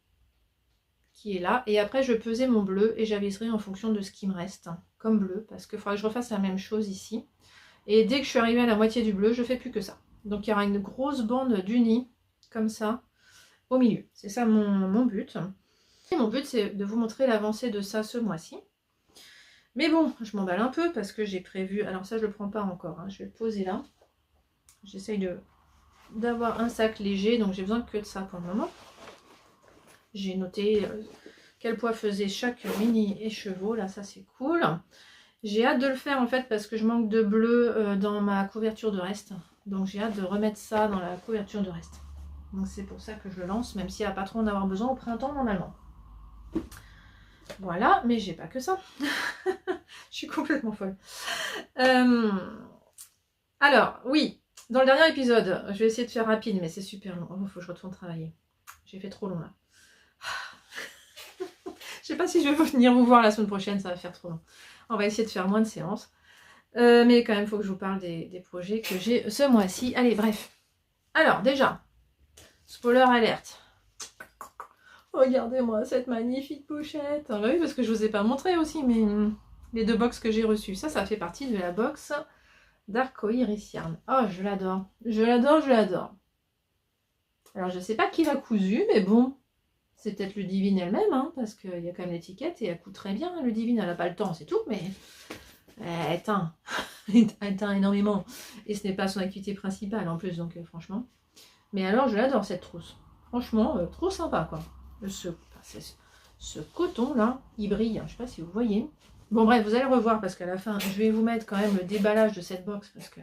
qui est là. Et après, je pesais mon bleu et j'aviserai en fonction de ce qui me reste comme bleu, parce qu'il faudra que je refasse la même chose ici. Et dès que je suis arrivée à la moitié du bleu, je fais plus que ça. Donc, il y aura une grosse bande d'uni, comme ça, au milieu. C'est ça mon but. Et mon but, c'est de vous montrer l'avancée de ça ce mois-ci. Mais bon, je m'emballe un peu parce que j'ai prévu... Alors ça, je le prends pas encore. Hein. Je vais le poser là. J'essaye d'avoir un sac léger, donc j'ai besoin que de ça pour le moment. J'ai noté quel poids faisait chaque mini écheveau. Là, ça, c'est cool. J'ai hâte de le faire, en fait, parce que je manque de bleu dans ma couverture de reste. Donc, j'ai hâte de remettre ça dans la couverture de reste. Donc, c'est pour ça que je le lance, même s'il n'y a pas trop en avoir besoin au printemps, normalement. Voilà, mais j'ai pas que ça. Je suis complètement folle. Alors, oui, dans le dernier épisode, je vais essayer de faire rapide, mais c'est super long. Il faut que je retourne travailler. J'ai fait trop long, là. Je sais pas si je vais venir vous voir la semaine prochaine, ça va faire trop long. On va essayer de faire moins de séances. Mais quand même, il faut que je vous parle des projets que j'ai ce mois-ci. Allez, bref. Alors, déjà, spoiler alerte. Regardez-moi cette magnifique pochette. Ah bah oui, parce que je vous ai pas montré aussi les 2 box que j'ai reçues. Ça fait partie de la box d'Arcoiris Yarn. Oh, je l'adore. Je l'adore, je l'adore. Alors, je sais pas qui l'a cousu, mais bon, c'est peut-être Ludivine elle-même, hein, parce qu'il y a quand même l'étiquette et elle coud très bien. Ludivine, elle n'a pas le temps, c'est tout, mais elle teint. Elle teint énormément. Et ce n'est pas son activité principale en plus, donc franchement. Mais alors, je l'adore cette trousse. Franchement, trop sympa, quoi. Ce coton là, il brille, je ne sais pas si vous voyez. Bon bref, vous allez revoir parce qu'à la fin, je vais vous mettre quand même le déballage de cette box parce que...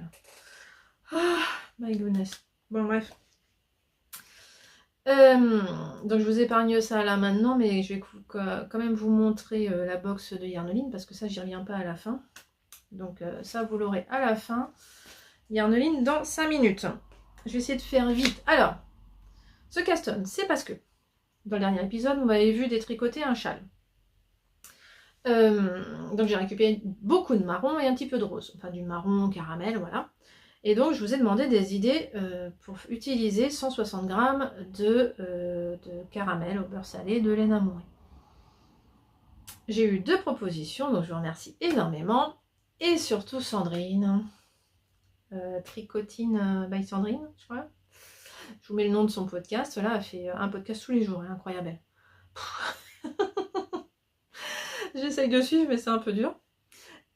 Ah, my goodness. Bon bref. Donc je vous épargne ça là maintenant, mais je vais quand même vous montrer la box de Yarneline parce que ça, j'y reviens pas à la fin. Donc ça, vous l'aurez à la fin. Yarneline dans 5 minutes. Je vais essayer de faire vite. Alors, ce caston, c'est parce que dans le dernier épisode, vous m'avez vu détricoter un châle. Donc j'ai récupéré beaucoup de marron et un petit peu de rose. Enfin du marron caramel, voilà. Et donc je vous ai demandé des idées pour utiliser 160 g de caramel au beurre salé de laine amourée. J'ai eu 2 propositions, donc je vous remercie énormément. Et surtout Sandrine, Tricotine by Sandrine, je crois. Je vous mets le nom de son podcast. Là, elle fait un podcast tous les jours, hein, incroyable. J'essaye de suivre, mais c'est un peu dur.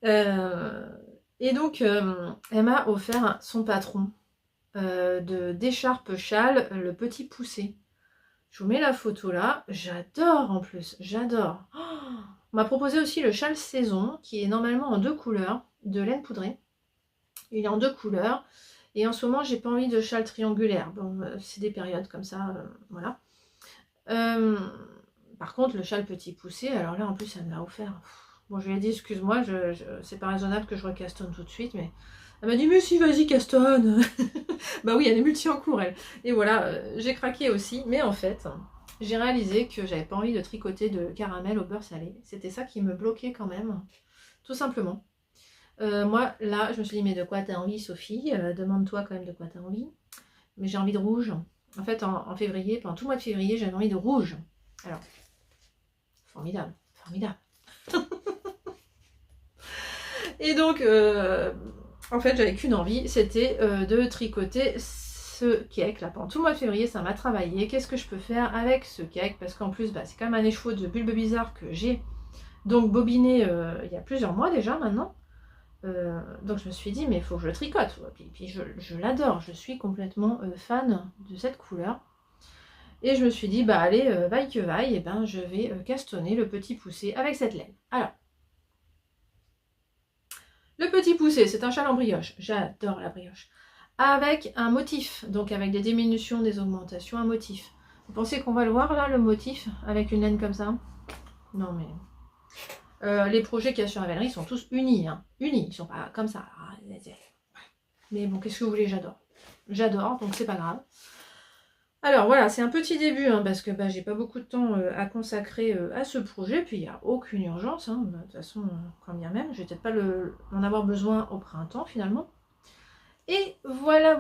Et donc, elle m'a offert son patron d'écharpe châle, le petit poussé. Je vous mets la photo là. J'adore en plus, j'adore. Oh, on m'a proposé aussi le châle saison, qui est normalement en 2 couleurs, de laine poudrée. Il est en 2 couleurs. Et en ce moment, j'ai pas envie de châle triangulaire. Bon, c'est des périodes comme ça, voilà. Par contre, le châle petit poussé, alors là, en plus, elle me l'a offert. Bon, je lui ai dit, excuse-moi, c'est pas raisonnable que je recastonne tout de suite, mais... Elle m'a dit, mais si, vas-y, castonne. Bah oui, elle est multi en cours, elle. Et voilà, j'ai craqué aussi. Mais en fait, j'ai réalisé que j'avais pas envie de tricoter de caramel au beurre salé. C'était ça qui me bloquait quand même, tout simplement. Moi, là, je me suis dit, mais de quoi t'as envie, Sophie? Demande-toi quand même de quoi t'as envie. Mais j'ai envie de rouge. En fait, en février, pendant tout le mois de février, j'avais envie de rouge. Alors, formidable, formidable. Et donc, en fait, j'avais qu'une envie, c'était de tricoter ce cake là. Pendant tout le mois de février, ça m'a travaillé. Qu'est-ce que je peux faire avec ce cake? Parce qu'en plus, bah, c'est quand même un écheveau de bulbe bizarre que j'ai donc bobiné il y a plusieurs mois déjà maintenant. Donc je me suis dit, mais il faut que je le tricote. Puis je l'adore, je suis complètement fan de cette couleur. Et je me suis dit, bah allez, vaille que vaille, et ben je vais castonner le petit poussé avec cette laine. Alors, le petit poussé, c'est un châle en brioche. J'adore la brioche. avec un motif, donc avec des diminutions, des augmentations, un motif. Vous pensez qu'on va le voir là, le motif, avec une laine comme ça? Non mais... les projets qu'il y a sur Ravelry sont tous unis, hein. Unis, ils sont pas comme ça. Mais bon, qu'est-ce que vous voulez, j'adore. J'adore, donc c'est pas grave. Alors voilà, c'est un petit début, hein, parce que bah, j'ai pas beaucoup de temps à consacrer à ce projet, puis il n'y a aucune urgence, hein. De toute façon, quand bien même, je vais peut-être pas en avoir besoin au printemps finalement. Et voilà,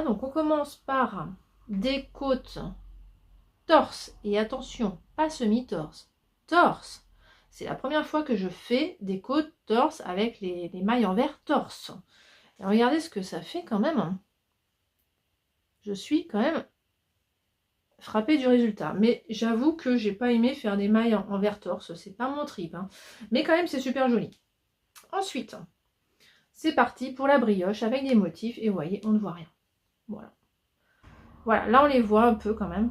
donc on commence par des côtes torse, et attention, pas semi-torse, torse. C'est la première fois que je fais des côtes torse avec les mailles envers torse. Et regardez ce que ça fait quand même. Je suis quand même frappée du résultat. Mais j'avoue que j'ai pas aimé faire des mailles envers torse. C'est pas mon trip. Hein. Mais quand même, c'est super joli. Ensuite, c'est parti pour la brioche avec des motifs. Et vous voyez, on ne voit rien. Voilà. Voilà, là on les voit un peu quand même.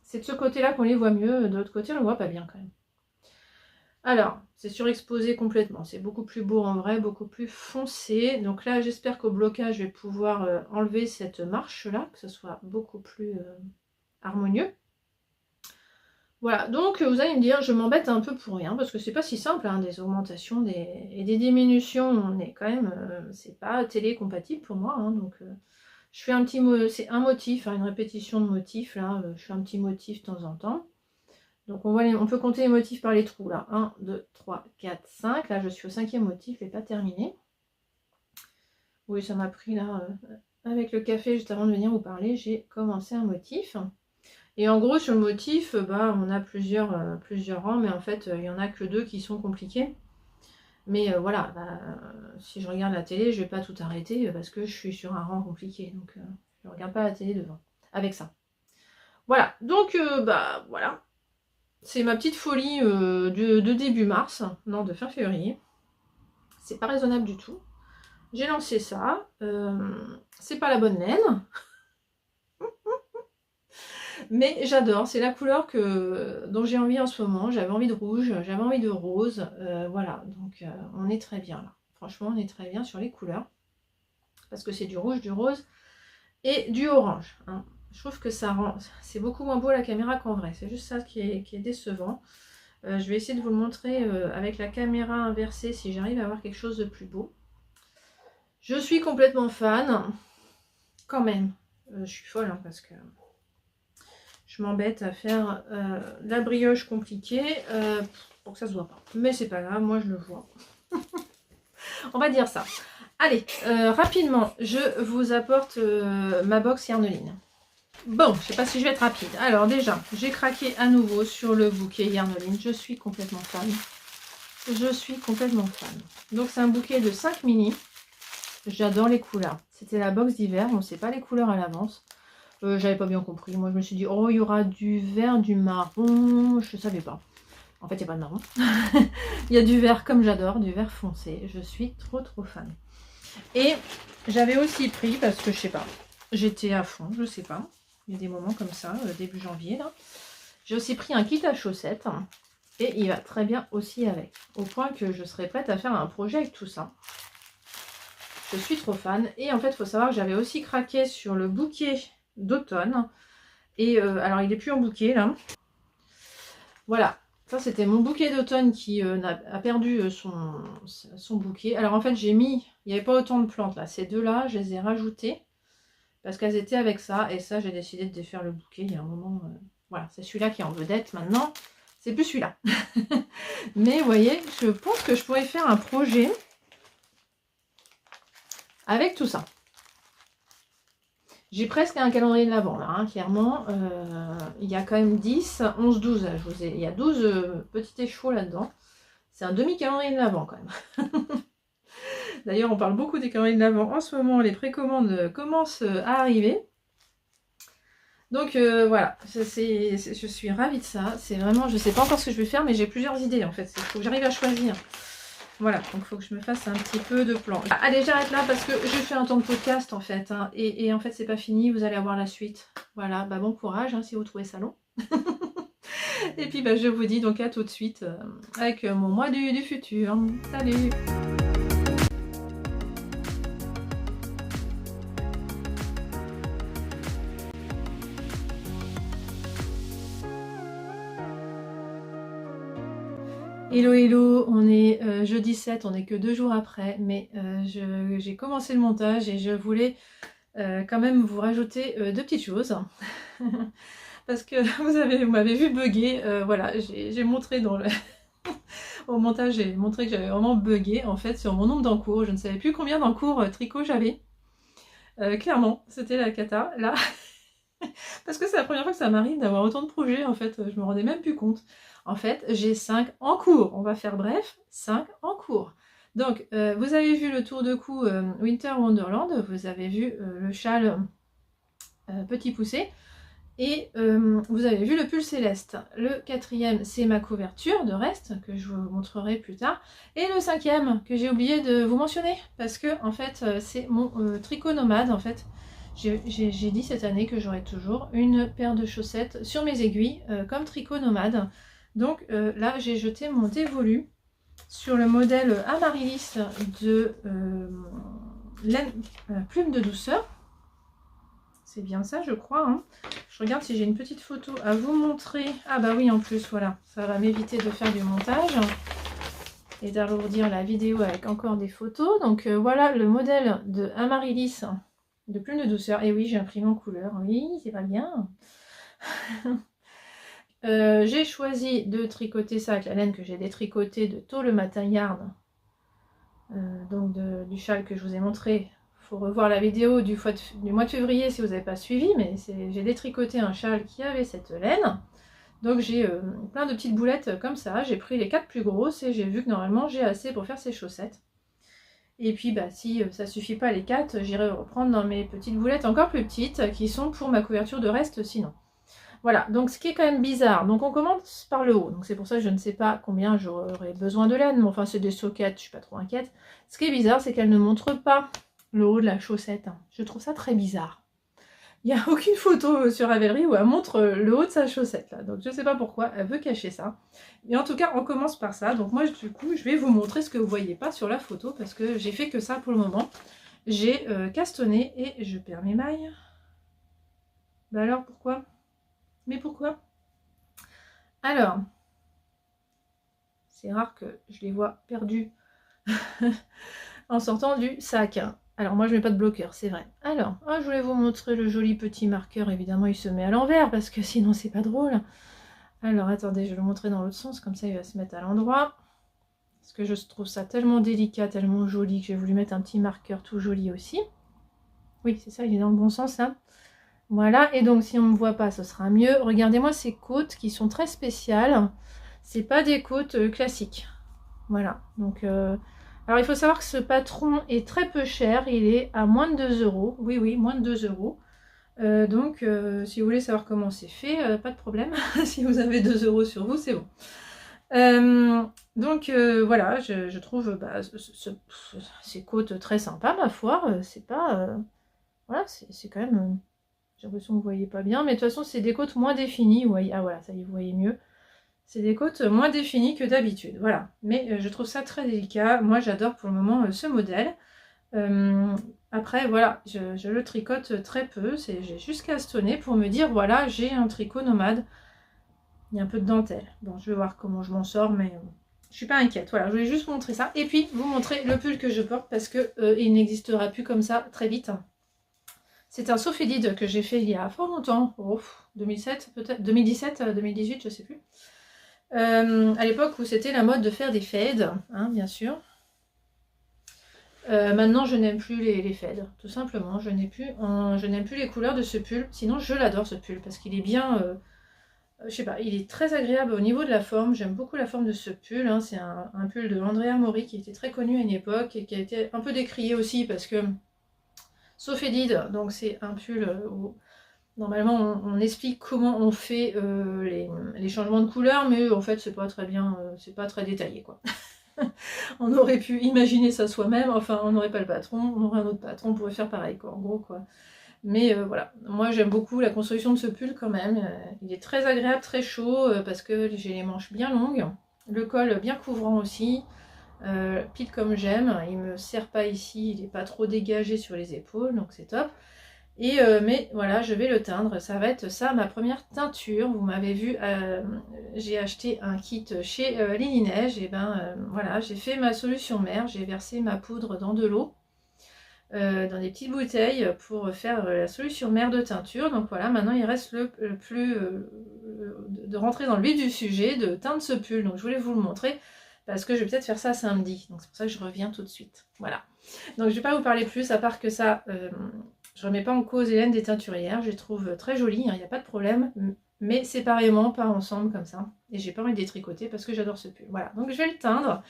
C'est de ce côté-là qu'on les voit mieux. De l'autre côté, on ne le voit pas bien quand même. Alors, c'est surexposé complètement, c'est beaucoup plus beau en vrai, beaucoup plus foncé. Donc là, j'espère qu'au blocage, je vais pouvoir enlever cette marche-là, que ce soit beaucoup plus harmonieux. Voilà, donc vous allez me dire, je m'embête un peu pour rien, parce que c'est pas si simple, hein, des augmentations et des diminutions, on est quand même, c'est pas télé-compatible pour moi, hein, donc je fais un petit, c'est un motif, hein, une répétition de motifs, là, je fais un petit motif de temps en temps. Donc on peut compter les motifs par les trous là. 1, 2, 3, 4, 5. Là je suis au 5e motif, je n'ai pas terminé. Oui, ça m'a pris là, avec le café juste avant de venir vous parler, j'ai commencé un motif. Et en gros sur le motif, bah, on a plusieurs rangs, mais en fait il n'y en a que 2 qui sont compliqués. Mais voilà, bah, si je regarde la télé, je ne vais pas tout arrêter parce que je suis sur un rang compliqué. Donc je ne regarde pas la télé devant, avec ça. Voilà, donc bah voilà. C'est ma petite folie de début mars, non de fin février. C'est pas raisonnable du tout. J'ai lancé ça. C'est pas la bonne laine. Mais j'adore. C'est la couleur dont j'ai envie en ce moment. J'avais envie de rouge, j'avais envie de rose. Voilà, donc on est très bien là. Franchement, on est très bien sur les couleurs. Parce que c'est du rouge, du rose et du orange. Hein. Je trouve que ça rend... C'est beaucoup moins beau à la caméra qu'en vrai. C'est juste ça qui est décevant. Je vais essayer de vous le montrer avec la caméra inversée si j'arrive à avoir quelque chose de plus beau. Je suis complètement fan. Quand même. Je suis folle hein, parce que je m'embête à faire de la brioche compliquée pour que ça se voit pas. Mais c'est pas grave, moi je le vois. On va dire ça. Allez, rapidement, je vous apporte ma box Yarneline. Bon, je sais pas si je vais être rapide. Alors déjà, j'ai craqué à nouveau sur le bouquet Yarneline. Je suis complètement fan. Je suis complètement fan. Donc c'est un bouquet de 5 mini. J'adore les couleurs. C'était la box d'hiver. On ne sait pas les couleurs à l'avance. J'avais pas bien compris. Moi je me suis dit, oh il y aura du vert, du marron. Je savais pas. En fait il n'y a pas de marron. Il y a du vert comme j'adore, du vert foncé. Je suis trop fan. Et j'avais aussi pris, parce que je sais pas, j'étais à fond, je sais pas. Il y a des moments comme ça, début janvier là. J'ai aussi pris un kit à chaussettes. Et il va très bien aussi avec. Au point que je serais prête à faire un projet avec tout ça. Je suis trop fan. Et en fait, il faut savoir que j'avais aussi craqué sur le bouquet d'automne. Et alors, il n'est plus en bouquet là. Voilà. Ça, c'était mon bouquet d'automne qui a perdu son bouquet. Alors, en fait, j'ai mis... Il n'y avait pas autant de plantes là. Ces deux-là, je les ai rajoutées. Parce qu'elles étaient avec ça. Et ça, j'ai décidé de défaire le bouquet. Il y a un moment... Voilà, c'est celui-là qui est en vedette maintenant. C'est plus celui-là. Mais vous voyez, je pense que je pourrais faire un projet avec tout ça. J'ai presque un calendrier de l'Avent là, hein, clairement. Il y a quand même 10, 11, 12. Il y a 12 petits échevaux là-dedans. C'est un demi-calendrier de l'Avent quand même. D'ailleurs, on parle beaucoup des calendriers de l'Avent en ce moment. Les précommandes commencent à arriver. Donc voilà, je suis ravie de ça. C'est vraiment, je ne sais pas encore ce que je vais faire, mais j'ai plusieurs idées en fait. Il faut que j'arrive à choisir. Voilà, donc il faut que je me fasse un petit peu de plan. Allez, j'arrête là parce que je fais un temps de podcast en fait. Hein, et en fait, c'est pas fini, vous allez avoir la suite. Voilà, bah bon courage hein, si vous trouvez ça long. Et puis bah, je vous dis donc à tout de suite avec mon mois du futur. Salut! Hello hello, on est jeudi 7, on est que 2 jours après, mais j'ai commencé le montage et je voulais quand même vous rajouter 2 petites choses. Parce que vous m'avez vu bugger, voilà, j'ai montré dans le... au montage, j'ai montré que j'avais vraiment bugué en fait sur mon nombre d'encours. Je ne savais plus combien d'encours tricot j'avais. Clairement, c'était la cata, là. Parce que c'est la première fois que ça m'arrive d'avoir autant de projets, en fait, je me rendais même plus compte. En fait, j'ai 5 en cours, on va faire bref, 5 en cours. Donc, vous avez vu le tour de cou Winter Wonderland, vous avez vu le châle Petit Poussé, et vous avez vu le pull céleste. Le 4e, c'est ma couverture de reste, que je vous montrerai plus tard. Et le 5e, que j'ai oublié de vous mentionner, parce que, en fait, c'est mon tricot nomade, en fait. J'ai dit cette année que j'aurais toujours une paire de chaussettes sur mes aiguilles comme tricot nomade. Donc là j'ai jeté mon dévolu sur le modèle Amaryllis de laine plume de douceur. C'est bien ça je crois. Hein. Je regarde si j'ai une petite photo à vous montrer. Ah bah oui en plus voilà, ça va m'éviter de faire du montage et d'alourdir la vidéo avec encore des photos. Donc voilà le modèle de Amaryllis de plume de douceur. Et oui, j'ai imprimé en couleur. Oui, c'est pas bien. J'ai choisi de tricoter ça avec la laine que j'ai détricotée de Tôt le Matin Yarn. Donc du châle que je vous ai montré. Il faut revoir la vidéo du mois de février si vous n'avez pas suivi. Mais j'ai détricoté un châle qui avait cette laine. Donc j'ai plein de petites boulettes comme ça. J'ai pris les 4 plus grosses et j'ai vu que normalement j'ai assez pour faire ces chaussettes. Et puis bah, si ça suffit pas les 4, j'irai reprendre dans mes petites boulettes encore plus petites qui sont pour ma couverture de reste sinon. Voilà, donc ce qui est quand même bizarre, donc on commence par le haut, donc c'est pour ça que je ne sais pas combien j'aurai besoin de laine, mais enfin c'est des soquettes, je suis pas trop inquiète. Ce qui est bizarre, c'est qu'elle ne montre pas le haut de la chaussette, je trouve ça très bizarre. Il n'y a aucune photo sur Ravelry où elle montre le haut de sa chaussette là. Donc je ne sais pas pourquoi, elle veut cacher ça. Mais en tout cas, on commence par ça. Donc moi, du coup, je vais vous montrer ce que vous ne voyez pas sur la photo parce que j'ai fait que ça pour le moment. J'ai castonné et je perds mes mailles. Bah alors, pourquoi? Mais pourquoi? Alors, c'est rare que je les vois perdus en sortant du sac. Alors moi je mets pas de bloqueur, c'est vrai. Alors, je voulais vous montrer le joli petit marqueur. Évidemment il se met à l'envers parce que sinon c'est pas drôle. Alors attendez, je vais le montrer dans l'autre sens, comme ça il va se mettre à l'endroit. Parce que je trouve ça tellement délicat, tellement joli que j'ai voulu mettre un petit marqueur tout joli aussi. Oui c'est ça, il est dans le bon sens là. Voilà, et donc si on ne me voit pas ce sera mieux. Regardez-moi ces côtes qui sont très spéciales. C'est pas des côtes classiques. Voilà, donc... Alors il faut savoir que ce patron est très peu cher, il est à moins de 2 €. Oui, oui, moins de 2 €. Donc si vous voulez savoir comment c'est fait, pas de problème. Si vous avez 2 € sur vous, c'est bon. Donc voilà, je trouve bah, ces côtes très sympas, ma foi. C'est pas... voilà, c'est quand même... j'ai l'impression que vous voyez pas bien, mais de toute façon c'est des côtes moins définies. Voyez, ah voilà, ça y est, vous voyez mieux. C'est des côtes moins définies que d'habitude, voilà. Mais je trouve ça très délicat. Moi, j'adore pour le moment ce modèle. Après, voilà, je le tricote très peu. J'ai juste castonné pour me dire, voilà, j'ai un tricot nomade. Il y a un peu de dentelle. Bon, je vais voir comment je m'en sors, mais je suis pas inquiète. Voilà, je voulais juste vous montrer ça. Et puis, vous montrer le pull que je porte parce que il n'existera plus comme ça très vite. C'est un Sophédide que j'ai fait il y a fort longtemps. Oh, 2007 peut-être, 2017, 2018, je sais plus. À l'époque où c'était la mode de faire des fades, hein, bien sûr. Maintenant, je n'aime plus les fades, tout simplement. Je n'aime plus les couleurs de ce pull. Sinon, je l'adore ce pull parce qu'il est bien... je sais pas, il est très agréable au niveau de la forme. J'aime beaucoup la forme de ce pull. Hein. C'est un pull de Andrea Mori qui était très connu à une époque et qui a été un peu décrié aussi parce que... Sophédide, donc c'est un pull où... Normalement, on explique comment on fait les changements de couleur, mais en fait, c'est pas très bien, c'est pas très détaillé, quoi. On aurait pu imaginer ça soi-même, enfin, on n'aurait pas le patron, on aurait un autre patron, on pourrait faire pareil, quoi, en gros, quoi. Mais voilà, moi, j'aime beaucoup la construction de ce pull, quand même. Il est très agréable, très chaud, parce que j'ai les manches bien longues, le col bien couvrant aussi, pile comme j'aime. Il me serre pas ici, il est pas trop dégagé sur les épaules, donc c'est top. Mais voilà, je vais le teindre. Ça va être ça, ma première teinture. Vous m'avez vu, j'ai acheté un kit chez Lily Neige. Et ben voilà, j'ai fait ma solution mère. J'ai versé ma poudre dans de l'eau, dans des petites bouteilles pour faire la solution mère de teinture. Donc voilà, maintenant il reste le plus de rentrer dans le vif du sujet, de teindre ce pull. Donc je voulais vous le montrer parce que je vais peut-être faire ça samedi. Donc c'est pour ça que je reviens tout de suite. Voilà. Donc je vais pas vous parler plus à part que ça. Je remets pas en cause Hélène des teinturières, je les trouve très jolies, il n'y a pas de problème, mais séparément, pas ensemble comme ça. Et j'ai pas envie de les tricoter parce que j'adore ce pull. Voilà, donc je vais le teindre.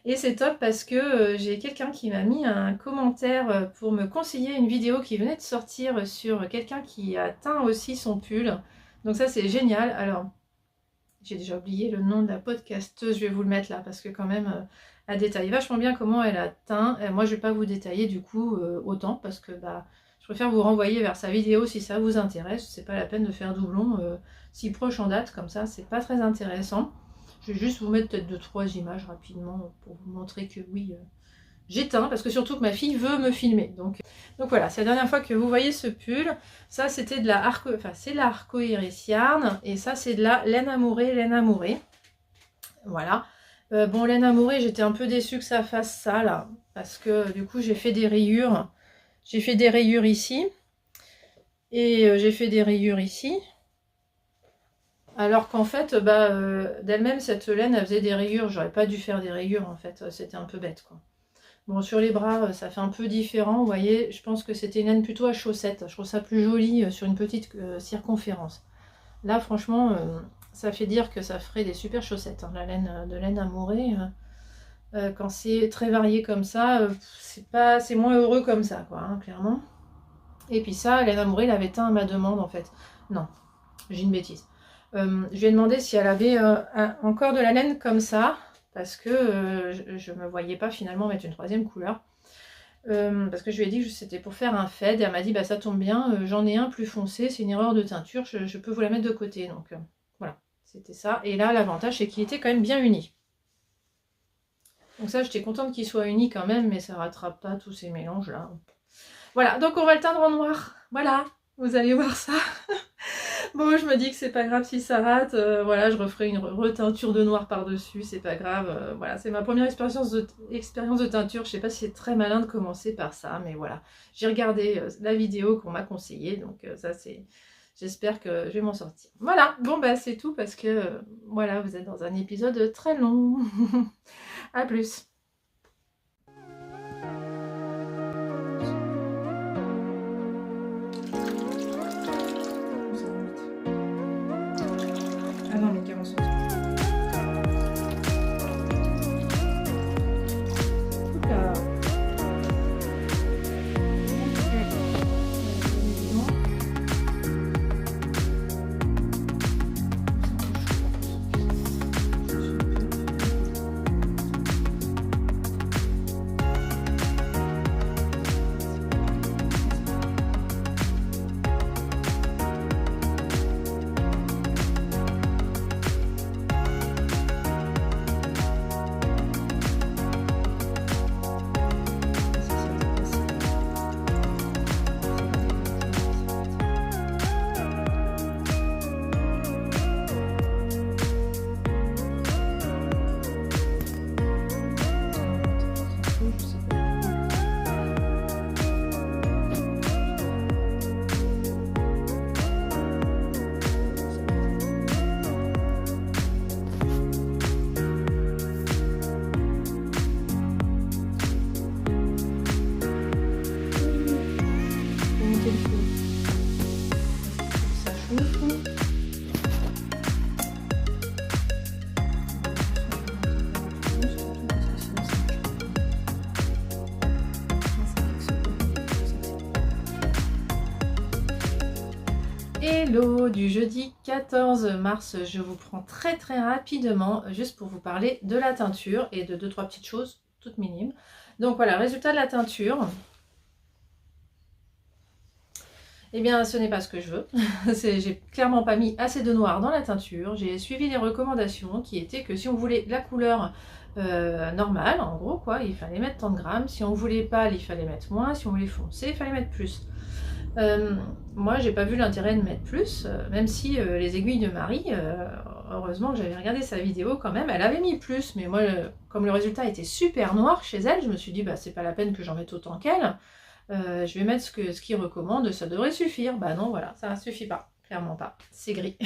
Et c'est top parce que j'ai quelqu'un qui m'a mis un commentaire pour me conseiller une vidéo qui venait de sortir sur quelqu'un qui a teint aussi son pull. Donc ça c'est génial. Alors, j'ai déjà oublié le nom de la podcasteuse, je vais vous le mettre là parce que quand même... elle détaille vachement bien comment elle a teint. Moi je vais pas vous détailler du coup autant parce que bah je préfère vous renvoyer vers sa vidéo si ça vous intéresse. C'est pas la peine de faire doublon si proche en date comme ça, c'est pas très intéressant. Je vais juste vous mettre peut-être 2-3 images rapidement pour vous montrer que oui, j'ai teint, parce que surtout que ma fille veut me filmer. Donc voilà, c'est la dernière fois que vous voyez ce pull. Ça c'était de la c'est la Arco-Iris Yarn, et ça c'est de la laine amourée. Voilà. Bon, laine amourée, j'étais un peu déçue que ça fasse ça là, parce que du coup j'ai fait des rayures. J'ai fait des rayures ici, et j'ai fait des rayures ici. Alors qu'en fait, d'elle-même, cette laine, elle faisait des rayures. J'aurais pas dû faire des rayures, en fait. C'était un peu bête, quoi. Bon, sur les bras, ça fait un peu différent. Vous voyez, je pense que c'était une laine plutôt à chaussettes. Je trouve ça plus joli sur une petite circonférence. Là, franchement, ça fait dire que ça ferait des super chaussettes. Hein, la laine de laine amourée. Quand c'est très varié comme ça, c'est moins heureux comme ça, quoi, hein, clairement. Et puis ça, laine amourée l'avait teint à ma demande, en fait. Non, j'ai une bêtise. Je lui ai demandé si elle avait encore de la laine comme ça, parce que je ne me voyais pas finalement mettre une troisième couleur. Parce que je lui ai dit que c'était pour faire un fade, et elle m'a dit bah ça tombe bien, j'en ai un plus foncé, c'est une erreur de teinture, je peux vous la mettre de côté. Donc voilà, c'était ça. Et là, l'avantage, c'est qu'il était quand même bien uni. Donc ça, j'étais contente qu'il soit uni quand même, mais ça rattrape pas tous ces mélanges là. Voilà, donc on va le teindre en noir. Voilà, vous allez voir ça. Bon, je me dis que c'est pas grave si ça rate. Voilà, je referai une reteinture de noir par-dessus, c'est pas grave. Voilà, c'est ma première expérience de teinture. Je sais pas si c'est très malin de commencer par ça, mais voilà. J'ai regardé la vidéo qu'on m'a conseillée, donc ça c'est... J'espère que je vais m'en sortir. Voilà, bon bah c'est tout parce que voilà, vous êtes dans un épisode très long. A plus. Ah non, mais 40 centimes. Oula. Hello du jeudi 14 mars, je vous prends très rapidement juste pour vous parler de la teinture et de 2-3 petites choses toutes minimes. Donc voilà, résultat de la teinture. Eh bien ce n'est pas ce que je veux, j'ai clairement pas mis assez de noir dans la teinture, j'ai suivi les recommandations qui étaient que si on voulait la couleur normale, en gros quoi, il fallait mettre tant de grammes, si on voulait pâle il fallait mettre moins, si on voulait foncé il fallait mettre plus. Moi, j'ai pas vu l'intérêt de mettre plus, même si les aiguilles de Marie, heureusement que j'avais regardé sa vidéo quand même, elle avait mis plus, mais moi, comme le résultat était super noir chez elle, je me suis dit, bah c'est pas la peine que j'en mette autant qu'elle, je vais mettre ce qu'il recommande, ça devrait suffire. Bah non, voilà, ça ne suffit pas, clairement pas, c'est gris.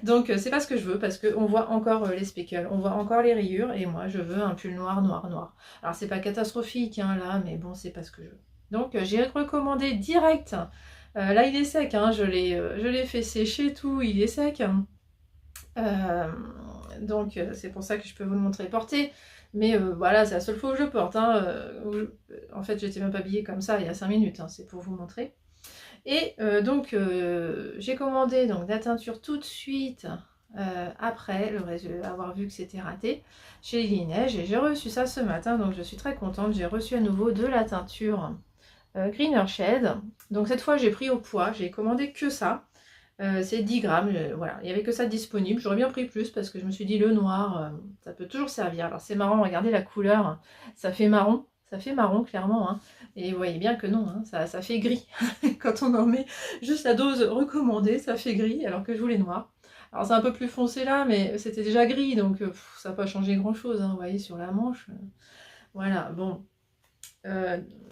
Donc c'est pas ce que je veux, parce qu'on voit encore les speckles, on voit encore les rayures, et moi je veux un pull noir, noir, noir. Alors c'est pas catastrophique hein, là, mais bon, c'est pas ce que je veux. Donc j'ai recommandé direct. Là il est sec, hein, je l'ai fait sécher tout, il est sec. Donc c'est pour ça que je peux vous le montrer porté. Mais voilà, c'est la seule fois où je le porte. Hein, en fait, j'étais même pas habillée comme ça il y a 5 minutes, hein, c'est pour vous montrer. Et donc j'ai commandé donc, la teinture tout de suite après avoir vu que c'était raté chez Lily Neige, et j'ai reçu ça ce matin, donc je suis très contente. J'ai reçu à nouveau de la teinture Greener Shade. Donc cette fois j'ai pris au poids, j'ai commandé que ça. C'est 10 grammes, voilà, il n'y avait que ça disponible. J'aurais bien pris plus parce que je me suis dit le noir, ça peut toujours servir. Alors c'est marrant, regardez la couleur, ça fait marron clairement, hein. Et vous voyez bien que non, hein, ça fait gris. Quand on en met juste la dose recommandée, ça fait gris, alors que je voulais noir. Alors c'est un peu plus foncé là, mais c'était déjà gris, donc ça n'a pas changé grand chose, hein, vous voyez, sur la manche. Voilà, bon.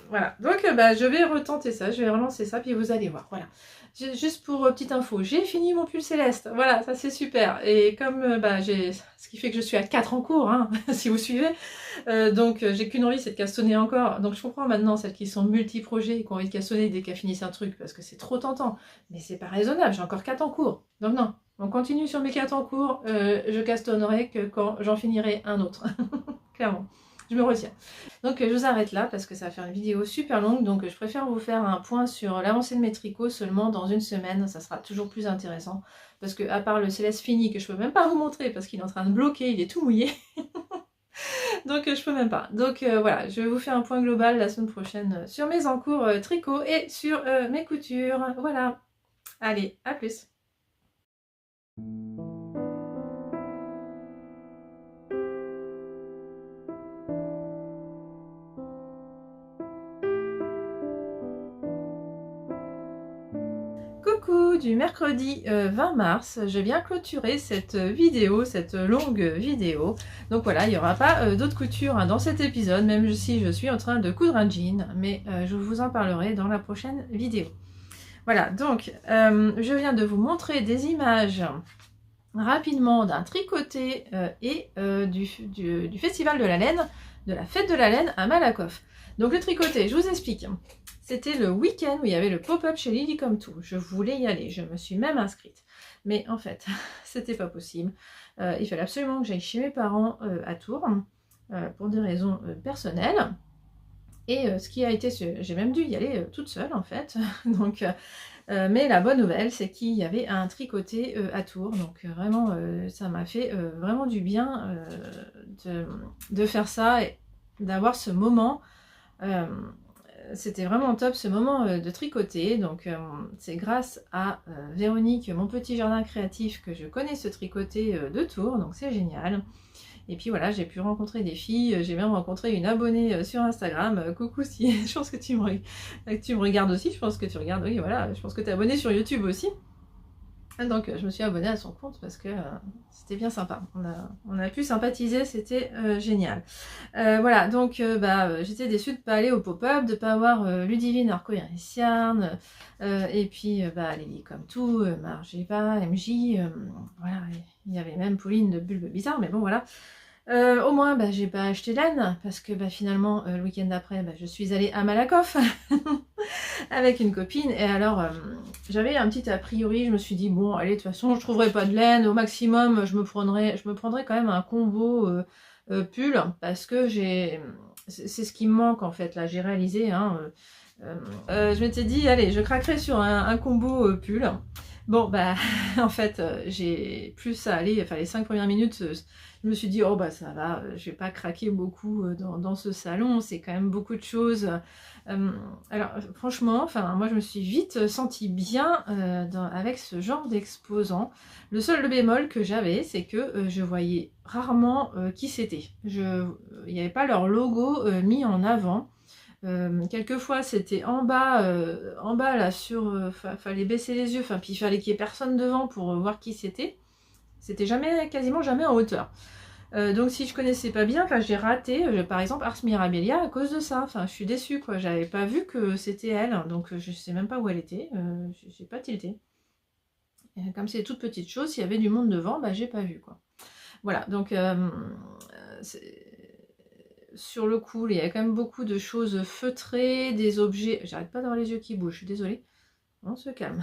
Voilà, donc bah, je vais retenter ça, je vais relancer ça, puis vous allez voir, voilà. Juste pour petite info, j'ai fini mon pull céleste, voilà, ça c'est super. Et comme bah, ce qui fait que je suis à 4 en cours, hein, si vous suivez, donc j'ai qu'une envie, c'est de castonner encore. Donc je comprends maintenant celles qui sont multi-projets et qui ont envie de castonner dès qu'elles finissent un truc, parce que c'est trop tentant. Mais c'est pas raisonnable, j'ai encore 4 en cours. Donc non, on continue sur mes 4 en cours, je castonnerai que quand j'en finirai un autre, clairement. Je me retiens. Donc je vous arrête là parce que ça va faire une vidéo super longue, donc je préfère vous faire un point sur l'avancée de mes tricots seulement dans une semaine, ça sera toujours plus intéressant, parce que à part le Céleste fini que je peux même pas vous montrer parce qu'il est en train de bloquer, il est tout mouillé, donc je peux même pas. Donc voilà, je vais vous faire un point global la semaine prochaine sur mes encours tricot et sur mes coutures, voilà. Allez, à plus. Coucou du mercredi 20 mars, je viens clôturer cette vidéo, cette longue vidéo. Donc voilà, il n'y aura pas d'autres coutures hein, dans cet épisode, même si je suis en train de coudre un jean, mais je vous en parlerai dans la prochaine vidéo. Voilà, donc je viens de vous montrer des images rapidement d'un tricoté et du Festival de la Laine, de la Fête de la Laine à Malakoff. Donc le tricoté, je vous explique. C'était le week-end où il y avait le pop-up chez Lily Come To. Je voulais y aller, je me suis même inscrite. Mais en fait, c'était pas possible. Il fallait absolument que j'aille chez mes parents à Tours, pour des raisons personnelles. Et ce qui a été... J'ai même dû y aller toute seule en fait. Donc, mais la bonne nouvelle, c'est qu'il y avait un tricoté à Tours. Donc vraiment, ça m'a fait vraiment du bien de faire ça et d'avoir ce moment. C'était vraiment top ce moment de tricoter, donc c'est grâce à Véronique, mon petit jardin créatif, que je connais ce tricoté de Tours, donc c'est génial. Et puis voilà, j'ai pu rencontrer des filles, j'ai même rencontré une abonnée sur Instagram, coucou si, je pense que tu me regardes aussi, je pense que tu regardes, oui voilà, je pense que tu es abonnée sur YouTube aussi. Donc je me suis abonnée à son compte parce que c'était bien sympa, on a pu sympathiser, c'était génial. Voilà, donc j'étais déçue de ne pas aller au pop-up, de ne pas avoir Ludivine Arco-Yariciarn, et puis Lily Come To, Margiva, MJ, voilà, il y avait même Pauline de Bulbe Bizarre, mais bon voilà. Au moins j'ai pas acheté laine parce que finalement le week-end d'après je suis allée à Malakoff avec une copine, et alors j'avais un petit a priori, je me suis dit bon allez, de toute façon je trouverai pas de laine, au maximum je me prendrais quand même un combo pull, parce que c'est ce qui me manque en fait là, j'ai réalisé hein, je m'étais dit allez, je craquerai sur un combo pull. Bon en fait j'ai plus à aller, enfin les 5 premières minutes je me suis dit oh ça va, je vais pas craquer beaucoup dans ce salon, c'est quand même beaucoup de choses. Alors franchement, moi je me suis vite sentie bien avec ce genre d'exposant. Le seul bémol que j'avais, c'est que je voyais rarement qui c'était. Il n'y avait pas leur logo mis en avant. Quelquefois c'était en bas là sur... fallait baisser les yeux, puis il fallait qu'il y ait personne devant pour voir qui c'était. C'était quasiment jamais en hauteur. Donc si je connaissais pas bien, j'ai raté par exemple Ars Mirabilia à cause de ça. Je suis déçue quoi, j'avais pas vu que c'était elle, donc je sais même pas où elle était, j'ai pas tilté. Et comme c'est toute petite chose, s'il y avait du monde devant, j'ai pas vu quoi. Voilà, donc sur le coup, il y a quand même beaucoup de choses feutrées, des objets... J'arrête pas d'avoir les yeux qui bougent, je suis désolée. On se calme.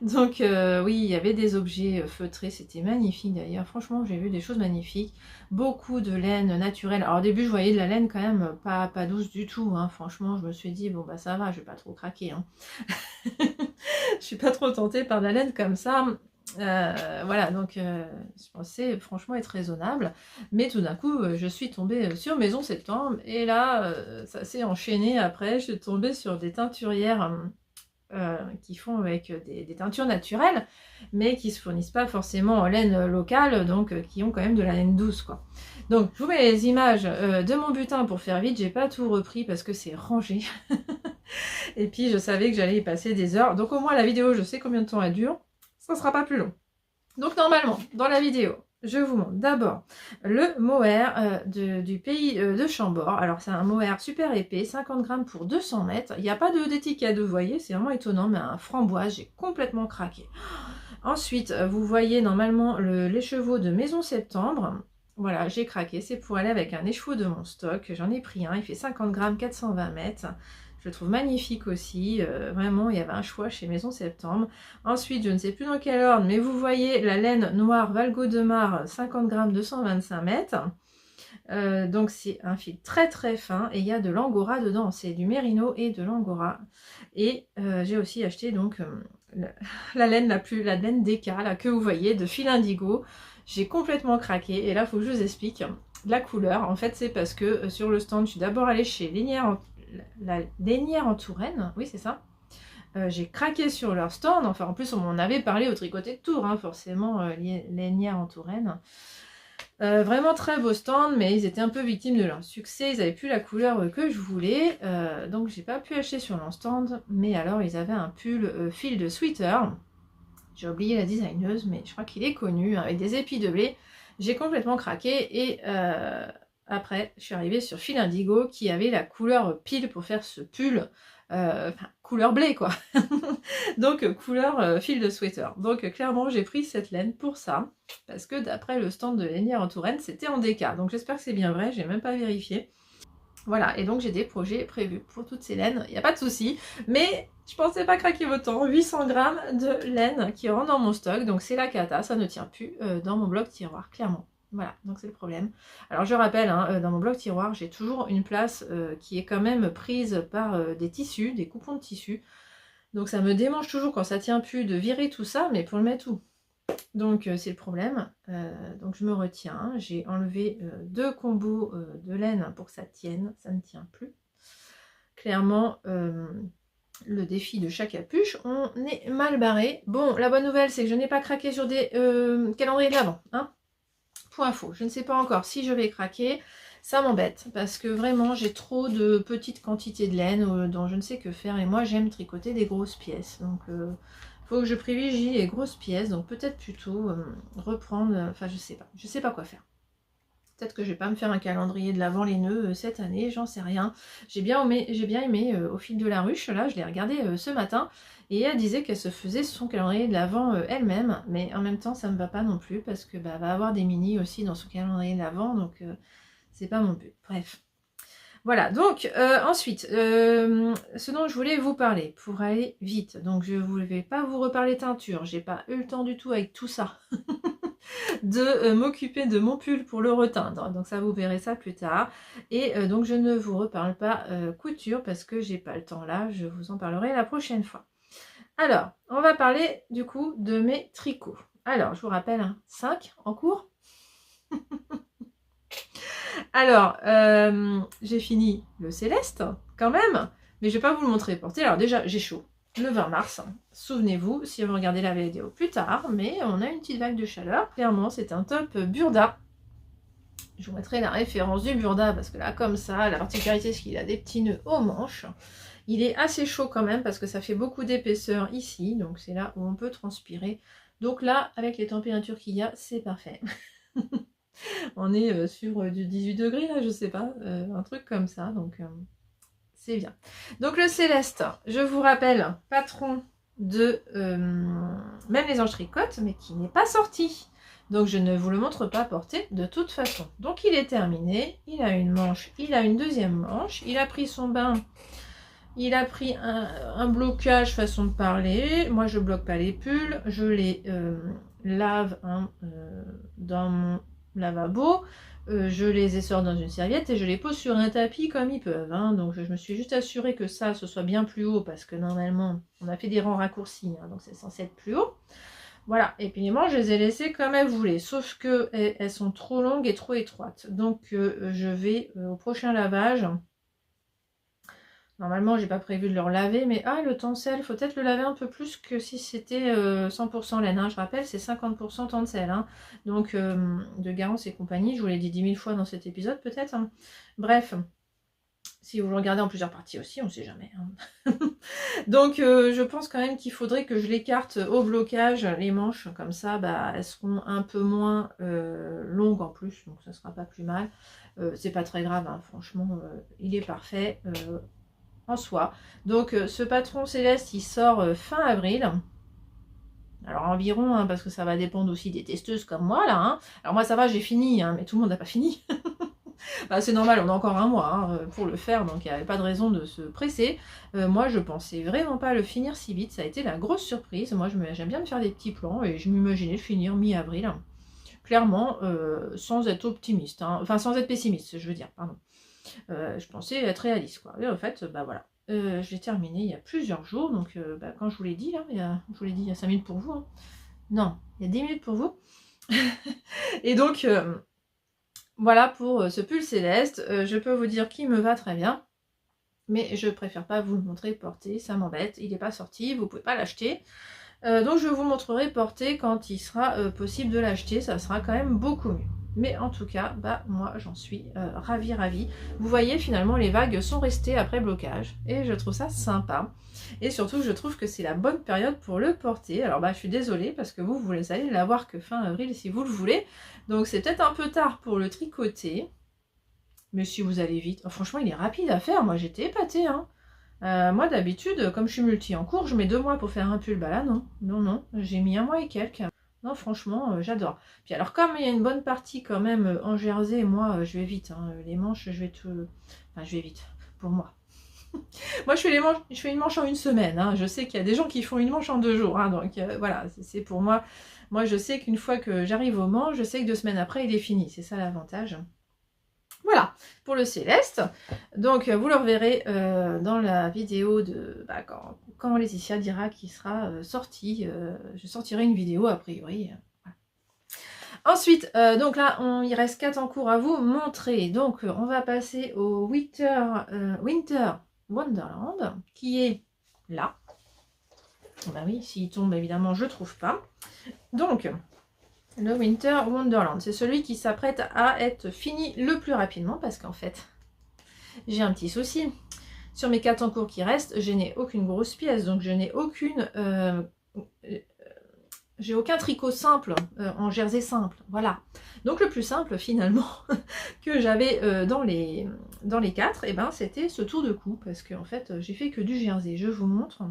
Donc oui, il y avait des objets feutrés, c'était magnifique d'ailleurs. Franchement, j'ai vu des choses magnifiques. Beaucoup de laine naturelle. Alors au début, je voyais de la laine quand même pas douce du tout. Hein. Franchement, je me suis dit, bon ça va, je vais pas trop craquer. Hein. Je suis pas trop tentée par de la laine comme ça. Voilà, donc je pensais franchement être raisonnable. Mais tout d'un coup, je suis tombée sur Maison Septembre. Et là, ça s'est enchaîné après. Je suis tombée sur des teinturières... qui font avec des teintures naturelles, mais qui se fournissent pas forcément en laine locale, donc qui ont quand même de la laine douce quoi. Donc je vous mets les images de mon butin pour faire vite, j'ai pas tout repris parce que c'est rangé. Et puis je savais que j'allais y passer des heures, donc au moins la vidéo je sais combien de temps elle dure, ça sera pas plus long. Donc normalement, dans la vidéo, je vous montre d'abord le mohair du pays de Chambord. Alors c'est un mohair super épais, 50 grammes pour 200 mètres. Il n'y a pas d'étiquette, vous voyez, c'est vraiment étonnant, mais un framboise, j'ai complètement craqué. Ensuite, vous voyez normalement l'écheveau de Maison Septembre. Voilà, j'ai craqué, c'est pour aller avec un écheveau de mon stock. J'en ai pris un, il fait 50 grammes, 420 mètres. Je le trouve magnifique aussi, vraiment il y avait un choix chez Maison Septembre. Ensuite, je ne sais plus dans quel ordre, mais vous voyez la laine noire Valgo de Mar, 50 grammes, 225 mètres. Donc c'est un fil très très fin et il y a de l'angora dedans, c'est du mérino et de l'angora. Et j'ai aussi acheté donc la laine la laine Deka là, que vous voyez de fil indigo. J'ai complètement craqué et là il faut que je vous explique la couleur. En fait c'est parce que sur le stand je suis d'abord allée chez la Lainière en Touraine, oui c'est ça. J'ai craqué sur leur stand, enfin en plus on m'en avait parlé au tricoté de Tours, hein, forcément, Lainière en Touraine. Vraiment très beau stand, mais ils étaient un peu victimes de leur succès, ils n'avaient plus la couleur que je voulais, donc j'ai pas pu acheter sur leur stand, mais alors ils avaient un pull fil de sweater, j'ai oublié la designeuse, mais je crois qu'il est connu, avec des épis de blé, j'ai complètement craqué, et après je suis arrivée sur fil indigo, qui avait la couleur pile pour faire ce pull, couleur blé quoi. Donc couleur fil de sweater. Donc clairement j'ai pris cette laine pour ça, parce que d'après le stand de Lainière en Touraine c'était en DK, donc j'espère que c'est bien vrai, j'ai même pas vérifié. Voilà, et donc j'ai des projets prévus pour toutes ces laines, il n'y a pas de souci, mais je pensais pas craquer autant. 800 grammes de laine qui rentre dans mon stock, donc c'est la cata, ça ne tient plus dans mon bloc tiroir, clairement. Voilà, donc c'est le problème. Alors je rappelle, hein, dans mon bloc tiroir, j'ai toujours une place qui est quand même prise par des tissus, des coupons de tissus. Donc ça me démange toujours quand ça tient plus de virer tout ça, mais pour le mettre où? Donc c'est le problème. Donc je me retiens. J'ai enlevé 2 combos de laine pour que ça tienne, ça ne tient plus. Clairement, le défi de chaque capuche, on est mal barré. Bon, la bonne nouvelle, c'est que je n'ai pas craqué sur des calendriers de l'Avent, hein. Point info, je ne sais pas encore si je vais craquer, ça m'embête parce que vraiment j'ai trop de petites quantités de laine dont je ne sais que faire et moi j'aime tricoter des grosses pièces, donc faut que je privilégie les grosses pièces, donc peut-être plutôt reprendre, enfin je sais pas quoi faire. Peut-être que je vais pas me faire un calendrier de l'Avent les nœuds cette année, j'en sais rien. J'ai bien aimé Au fil de la ruche, là je l'ai regardé ce matin, et elle disait qu'elle se faisait son calendrier de l'Avent elle-même, mais en même temps ça me va pas non plus, parce que va avoir des mini aussi dans son calendrier de l'Avent, donc c'est pas mon but. Bref. Voilà, donc ensuite, ce dont je voulais vous parler, pour aller vite, donc je ne vais pas vous reparler teinture, j'ai pas eu le temps du tout avec tout ça. De m'occuper de mon pull pour le reteindre, donc ça vous verrez ça plus tard, et donc je ne vous reparle pas couture parce que j'ai pas le temps là, je vous en parlerai la prochaine fois. Alors on va parler du coup de mes tricots. Alors je vous rappelle, hein, 5 en cours. Alors j'ai fini le céleste quand même, mais je vais pas vous le montrer porté. Alors déjà j'ai chaud le 20 mars, souvenez-vous, si vous regardez la vidéo plus tard, mais on a une petite vague de chaleur. Clairement, c'est un top Burda Je vous mettrai la référence du Burda parce que là, comme ça, la particularité, c'est qu'il a des petits nœuds aux manches. Il est assez chaud quand même parce que ça fait beaucoup d'épaisseur ici. Donc, c'est là où on peut transpirer. Donc là, avec les températures qu'il y a, c'est parfait. On est sur du 18 degrés, là, je sais pas. Un truc comme ça. Donc, c'est bien. Donc, le Céleste, je vous rappelle, patron de Même les anges tricotent, mais qui n'est pas sorti. Donc je ne vous le montre pas porter de toute façon. Donc il est terminé, il a une manche, il a une deuxième manche, il a pris son bain, il a pris un blocage façon de parler. Moi je bloque pas les pulls, je les lave dans mon lavabo, je les essore dans une serviette et je les pose sur un tapis comme ils peuvent. Hein. Donc je me suis juste assurée que ça ce soit bien plus haut parce que normalement on a fait des rangs raccourcis, hein, donc c'est censé être plus haut. Voilà, et puis les manches, je les ai laissées comme elles voulaient, sauf que elles sont trop longues et trop étroites. Donc je vais au prochain lavage. Normalement, j'ai pas prévu de le laver, mais le tencel, faut peut-être le laver un peu plus que si c'était 100% laine. Hein. Je rappelle, c'est 50% tencel. Hein. Donc de Garance et compagnie, je vous l'ai dit 10 000 fois dans cet épisode peut-être. Hein. Bref. Si vous le regardez en plusieurs parties aussi, on ne sait jamais. Hein. Donc je pense quand même qu'il faudrait que je l'écarte au blocage, les manches, comme ça, elles seront un peu moins longues en plus, donc ça sera pas plus mal. C'est pas très grave, hein, franchement, il est parfait en soi. Donc ce patron Céleste, il sort fin avril. Alors environ, hein, parce que ça va dépendre aussi des testeuses comme moi là. Hein. Alors moi ça va, j'ai fini, hein, mais tout le monde n'a pas fini. C'est normal, on a encore un mois hein, pour le faire, donc il n'y avait pas de raison de se presser. Moi, je pensais vraiment pas le finir si vite, ça a été la grosse surprise. Moi, j'aime bien me faire des petits plans et je m'imaginais le finir mi-avril. Clairement, sans être optimiste, hein. Enfin sans être pessimiste, je veux dire, pardon. Je pensais être réaliste, quoi. Et en fait, voilà. J'ai terminé il y a plusieurs jours, donc quand je vous l'ai dit, là, je vous l'ai dit il y a 5 minutes pour vous. Hein. Non, il y a 10 minutes pour vous. Et donc... voilà pour ce pull Céleste, je peux vous dire qu'il me va très bien, mais je préfère pas vous le montrer porté, ça m'embête, il n'est pas sorti, vous pouvez pas l'acheter. Donc je vous montrerai porté quand il sera possible de l'acheter, ça sera quand même beaucoup mieux. Mais en tout cas, moi j'en suis ravie. Vous voyez finalement les vagues sont restées après blocage et je trouve ça sympa. Et surtout je trouve que c'est la bonne période pour le porter. Alors je suis désolée parce que vous allez l'avoir que fin avril si vous le voulez. Donc c'est peut-être un peu tard pour le tricoter. Mais si vous allez vite, franchement il est rapide à faire, moi j'étais épatée. Hein. Moi d'habitude, comme je suis multi en cours, je mets 2 mois pour faire un pull. Là non, j'ai mis 1 mois et quelques. Non, franchement, j'adore. Puis alors, comme il y a une bonne partie quand même en jersey, moi, je vais vite. Hein. Les manches, je vais tout... Enfin, je vais vite, pour moi. Moi, je fais une manche en 1 semaine. Hein. Je sais qu'il y a des gens qui font une manche en 2 jours. Hein. Donc, voilà, c'est pour moi. Moi, je sais qu'une fois que j'arrive au manche, je sais que 2 semaines après, il est fini. C'est ça l'avantage. Voilà, pour le Céleste. Donc, vous le reverrez dans la vidéo de quand Laetitia dira qu'il sera sorti. Je sortirai une vidéo, a priori. Voilà. Ensuite, donc là, il reste 4 en cours à vous montrer. Donc, on va passer au Winter Wonderland, qui est là. Oui, s'il tombe, évidemment, je trouve pas. Donc... le Winter Wonderland, c'est celui qui s'apprête à être fini le plus rapidement parce qu'en fait, j'ai un petit souci. Sur mes 4 en cours qui restent, je n'ai aucune grosse pièce, donc je n'ai j'ai aucun tricot simple en jersey simple, voilà. Donc le plus simple finalement que j'avais dans les 4, c'était ce tour de cou parce qu'en fait, j'ai fait que du jersey. Je vous montre.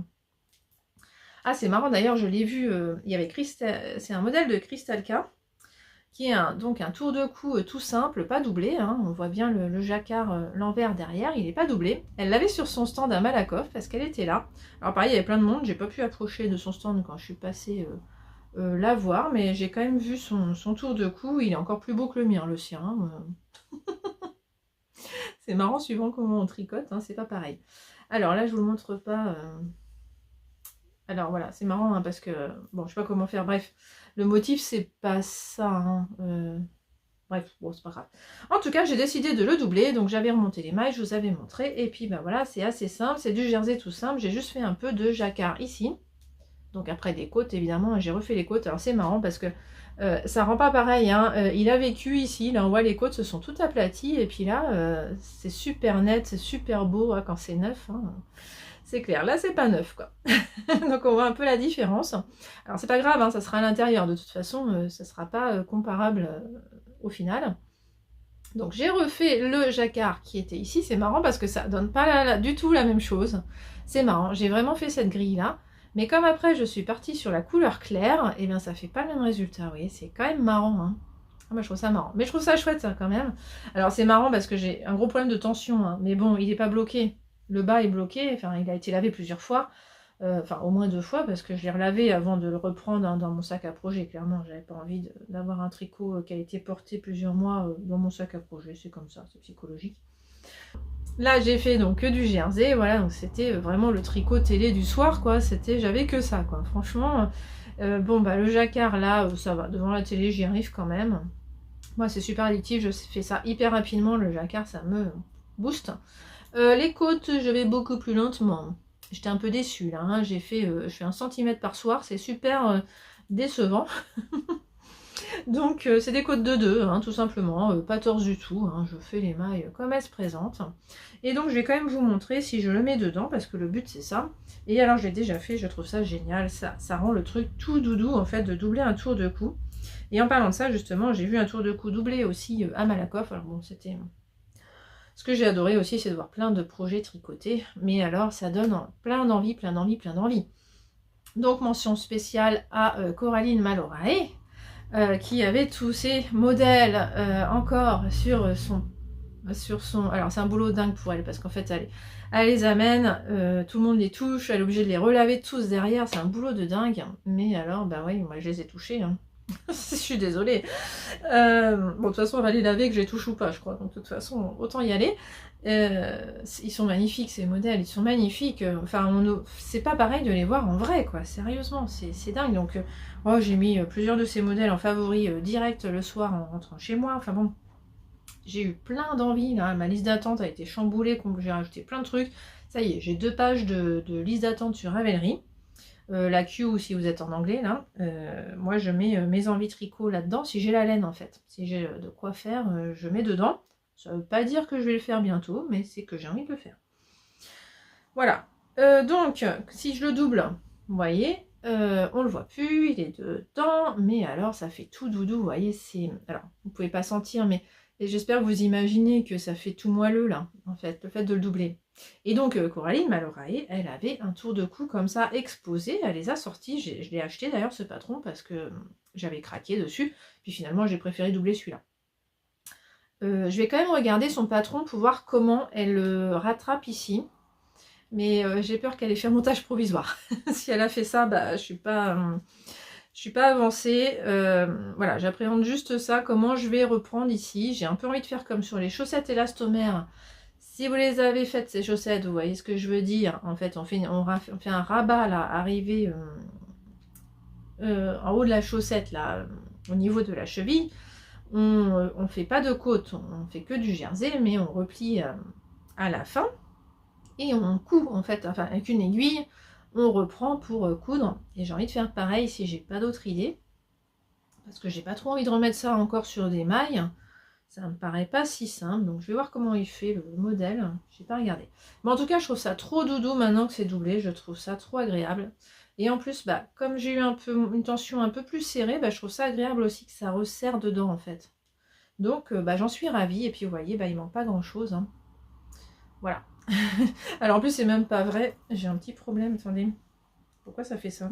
Ah, c'est marrant, d'ailleurs, je l'ai vu, il y avait c'est un modèle de Crystalka, qui est donc un tour de cou tout simple, pas doublé, hein, on voit bien le jacquard, l'envers derrière, il n'est pas doublé. Elle l'avait sur son stand à Malakoff, parce qu'elle était là. Alors pareil, il y avait plein de monde, j'ai pas pu approcher de son stand quand je suis passée la voir, mais j'ai quand même vu son tour de cou, il est encore plus beau que le mien, le sien. Hein. C'est marrant, suivant comment on tricote, hein, c'est pas pareil. Alors là, je vous le montre pas... Alors voilà, c'est marrant hein, parce que, bon, je sais pas comment faire, bref, le motif c'est pas ça, hein, bref, bon, c'est pas grave. En tout cas, j'ai décidé de le doubler, donc j'avais remonté les mailles, je vous avais montré, et puis voilà, c'est assez simple, c'est du jersey tout simple, j'ai juste fait un peu de jacquard ici, Donc après des côtes, évidemment, j'ai refait les côtes. Alors c'est marrant parce que ça rend pas pareil, hein. Il a vécu ici, là on voit les côtes se sont toutes aplaties, et puis là c'est super net, c'est super beau hein, quand c'est neuf, hein. C'est clair, là c'est pas neuf quoi. Donc on voit un peu la différence. Alors c'est pas grave, hein, ça sera à l'intérieur, de toute façon ça sera pas comparable au final. Donc j'ai refait le jacquard qui était ici, c'est marrant parce que ça donne pas du tout la même chose. C'est marrant, j'ai vraiment fait cette grille là. Mais comme après je suis partie sur la couleur claire, et bien ça fait pas le même résultat, vous voyez, c'est quand même marrant. Hein. Ah, moi je trouve ça marrant, mais je trouve ça chouette ça quand même. Alors c'est marrant parce que j'ai un gros problème de tension, hein. Mais bon, il n'est pas bloqué. Le bas est bloqué, enfin il a été lavé plusieurs fois. Enfin au moins 2 fois parce que je l'ai relavé avant de le reprendre hein, dans mon sac à projet. Clairement, j'avais pas envie d'avoir un tricot qui a été porté plusieurs mois dans mon sac à projet. C'est comme ça, c'est psychologique. Là j'ai fait donc que du jersey, voilà, donc c'était vraiment le tricot télé du soir quoi, j'avais que ça quoi, franchement. Bon bah le jacquard là ça va, devant la télé j'y arrive quand même. Moi c'est super addictif, je fais ça hyper rapidement, le jacquard ça me booste. Les côtes je vais beaucoup plus lentement, j'étais un peu déçue là, hein. Je fais 1 cm par soir, c'est super décevant. Donc c'est des côtes de 2, hein, tout simplement, pas torse du tout, hein, je fais les mailles comme elles se présentent. Et donc je vais quand même vous montrer si je le mets dedans, parce que le but c'est ça. Et alors je l'ai déjà fait, je trouve ça génial, ça rend le truc tout doudou en fait de doubler un tour de cou. Et en parlant de ça justement, j'ai vu un tour de cou doublé aussi à Malakoff, alors bon c'était... Ce que j'ai adoré aussi c'est de voir plein de projets tricotés, mais alors ça donne plein d'envie, plein d'envie, plein d'envie. Donc mention spéciale à Coraline Malorae, qui avait tous ces modèles encore sur son... Alors c'est un boulot dingue pour elle, parce qu'en fait elle les amène, tout le monde les touche, elle est obligée de les relaver tous derrière, c'est un boulot de dingue. Mais alors, bah oui, moi je les ai touchés, hein. Je suis désolée. Bon, de toute façon, on va les laver, que je les touche ou pas, je crois. Donc, de toute façon, autant y aller. Ils sont magnifiques, ces modèles. Ils sont magnifiques. Enfin, c'est pas pareil de les voir en vrai, quoi. Sérieusement, c'est dingue. Donc, oh, j'ai mis plusieurs de ces modèles en favori direct le soir en rentrant chez moi. Enfin, bon, j'ai eu plein d'envie. Là, ma liste d'attente a été chamboulée. J'ai rajouté plein de trucs. Ça y est, j'ai 2 pages de liste d'attente sur Ravelry. La Q si vous êtes en anglais là, moi je mets mes envies tricot là-dedans, si j'ai la laine en fait, si j'ai de quoi faire, je mets dedans. Ça veut pas dire que je vais le faire bientôt, mais c'est que j'ai envie de le faire. Voilà, donc si je le double, vous voyez, on le voit plus, il est dedans, mais alors ça fait tout doudou, vous voyez, c'est... Alors, vous pouvez pas sentir, mais j'espère que vous imaginez que ça fait tout moelleux là, en fait, le fait de le doubler. Et donc Coraline Malorae, elle avait un tour de cou comme ça exposé, elle les a sortis, je l'ai acheté d'ailleurs ce patron parce que j'avais craqué dessus, puis finalement j'ai préféré doubler celui-là. Je vais quand même regarder son patron pour voir comment elle le rattrape ici, mais j'ai peur qu'elle ait fait un montage provisoire. Si elle a fait ça, bah je suis pas avancée, voilà, j'appréhende juste ça, comment je vais reprendre ici. J'ai un peu envie de faire comme sur les chaussettes élastomères. Si vous les avez faites ces chaussettes, vous voyez ce que je veux dire. En fait, on fait un rabat là, arrivé en haut de la chaussette là, au niveau de la cheville. On fait pas de côte, on fait que du jersey, mais on replie à la fin et on coud en fait, enfin avec une aiguille, on reprend pour coudre. Et j'ai envie de faire pareil si j'ai pas d'autre idée, parce que j'ai pas trop envie de remettre ça encore sur des mailles. Ça me paraît pas si simple, donc je vais voir comment il fait le modèle. J'ai pas regardé. Mais en tout cas, je trouve ça trop doudou maintenant que c'est doublé. Je trouve ça trop agréable. Et en plus, bah, comme j'ai eu une tension un peu plus serrée, bah, je trouve ça agréable aussi que ça resserre dedans en fait. Donc bah, j'en suis ravie. Et puis vous voyez, bah, il manque pas grand chose. Hein. Voilà. Alors en plus, c'est même pas vrai. J'ai un petit problème. Attendez. Pourquoi ça fait ça?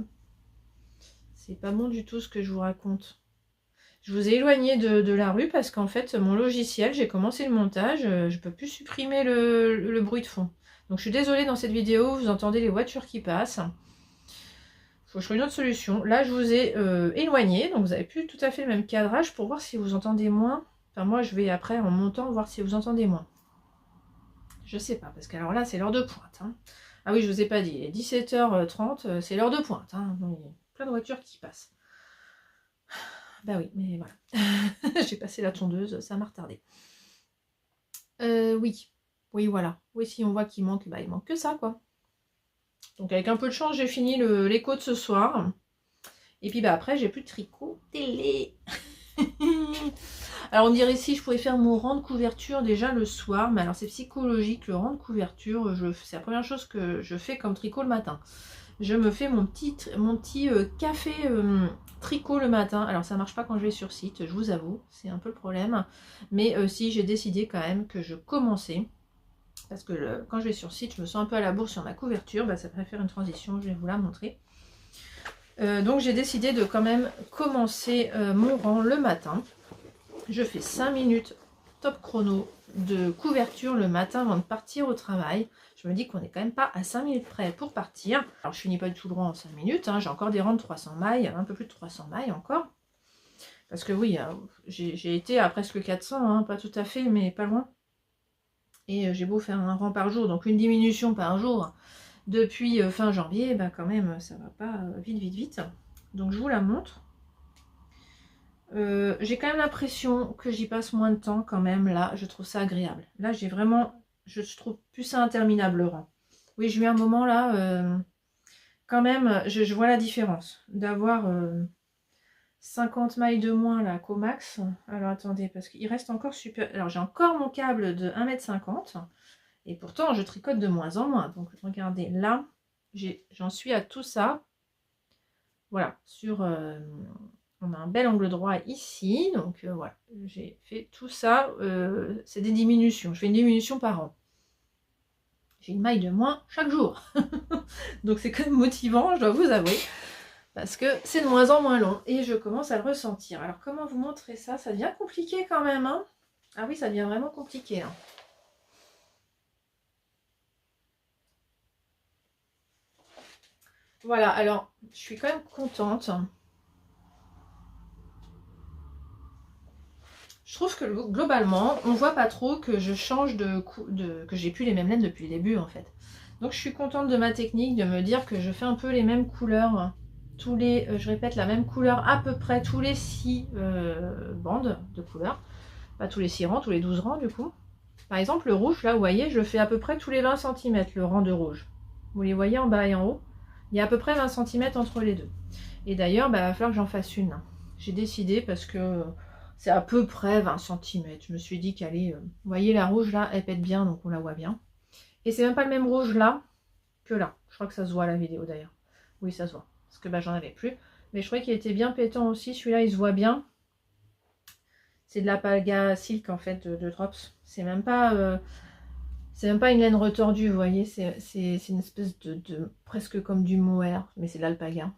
C'est pas bon du tout ce que je vous raconte. Je vous ai éloigné de la rue parce qu'en fait, mon logiciel, j'ai commencé le montage, je peux plus supprimer le bruit de fond. Donc je suis désolée, dans cette vidéo, vous entendez les voitures qui passent. Il faut que je trouve une autre solution. Là, je vous ai éloigné, donc vous n'avez plus tout à fait le même cadrage pour voir si vous entendez moins. Enfin, moi, je vais après, en montant, voir si vous entendez moins. Je sais pas, parce qu'alors là, c'est l'heure de pointe. Hein. Ah oui, je vous ai pas dit, il est 17h30, c'est l'heure de pointe. Hein. Donc, il y a plein de voitures qui passent. Bah oui, mais voilà. J'ai passé la tondeuse, ça m'a retardé. Oui. Oui, voilà. Oui, si on voit qu'il manque, bah il manque que ça, quoi. Donc avec un peu de chance, j'ai fini l'écho de ce soir. Et puis bah après, j'ai plus de tricot télé. Alors on dirait si je pourrais faire mon rang de couverture déjà le soir. Mais alors c'est psychologique, le rang de couverture. C'est la première chose que je fais comme tricot le matin. Je me fais mon petit café tricot le matin. Alors ça marche pas quand je vais sur site, je vous avoue, c'est un peu le problème. Mais si j'ai décidé quand même que je commençais, parce que quand je vais sur site, je me sens un peu à la bourre sur ma couverture, bah, ça va faire une transition, je vais vous la montrer. Donc j'ai décidé de quand même commencer mon rang le matin. Je fais 5 minutes top chrono de couverture le matin avant de partir au travail. Je me dis qu'on n'est quand même pas à 5 minutes près pour partir. Alors je finis pas du tout le rang en 5 minutes, hein. J'ai encore des rangs de 300 mailles, un peu plus de 300 mailles encore. Parce que oui, j'ai été à presque 400, hein, pas tout à fait, mais pas loin. Et j'ai beau faire un rang par jour, donc une diminution par jour depuis fin janvier, bah quand même ça va pas vite. Donc je vous la montre. J'ai quand même l'impression que j'y passe moins de temps quand même. Là, je trouve ça agréable. Là, j'ai vraiment... Je trouve plus ça interminable le rang. Oui, j'ai eu un moment là... quand même, je vois la différence. D'avoir 50 mailles de moins là qu'au max. Alors attendez, parce qu'il reste encore super... Alors j'ai encore mon câble de 1,50 m. Et pourtant, je tricote de moins en moins. Donc regardez, là, j'en suis à tout ça. Voilà, sur... on a un bel angle droit ici, donc voilà, j'ai fait tout ça, c'est des diminutions, je fais une diminution par an. J'ai une maille de moins chaque jour, donc c'est quand même motivant, je dois vous avouer, parce que c'est de moins en moins long, et je commence à le ressentir. Alors comment vous montrer ça? Ça devient compliqué quand même, hein. Ah oui, ça devient vraiment compliqué, hein. Voilà, alors, je suis quand même contente. Je trouve que globalement, on voit pas trop que je change que j'ai plus les mêmes laines depuis le début en fait. Donc je suis contente de ma technique, de me dire que je fais un peu les mêmes couleurs, je répète la même couleur à peu près tous les 6 bandes de couleurs. Pas tous les 6 rangs, tous les 12 rangs du coup. Par exemple le rouge, là vous voyez, je le fais à peu près tous les 20 cm le rang de rouge. Vous les voyez en bas et en haut. Il y a à peu près 20 cm entre les deux. Et d'ailleurs, bah, il va falloir que j'en fasse une. J'ai décidé parce que... c'est à peu près 20 cm. Je me suis dit qu'elle est... vous voyez la rouge là, elle pète bien, donc on la voit bien. Et c'est même pas le même rouge là que là. Je crois que ça se voit à la vidéo d'ailleurs. Oui, ça se voit. Parce que bah, j'en avais plus. Mais je trouvais qu'il était bien pétant aussi. Celui-là, il se voit bien. C'est de l'Alpaga Silk en fait de Drops. C'est même pas une laine retordue, vous voyez. C'est une espèce de presque comme du mohair. Mais c'est de l'Alpaga.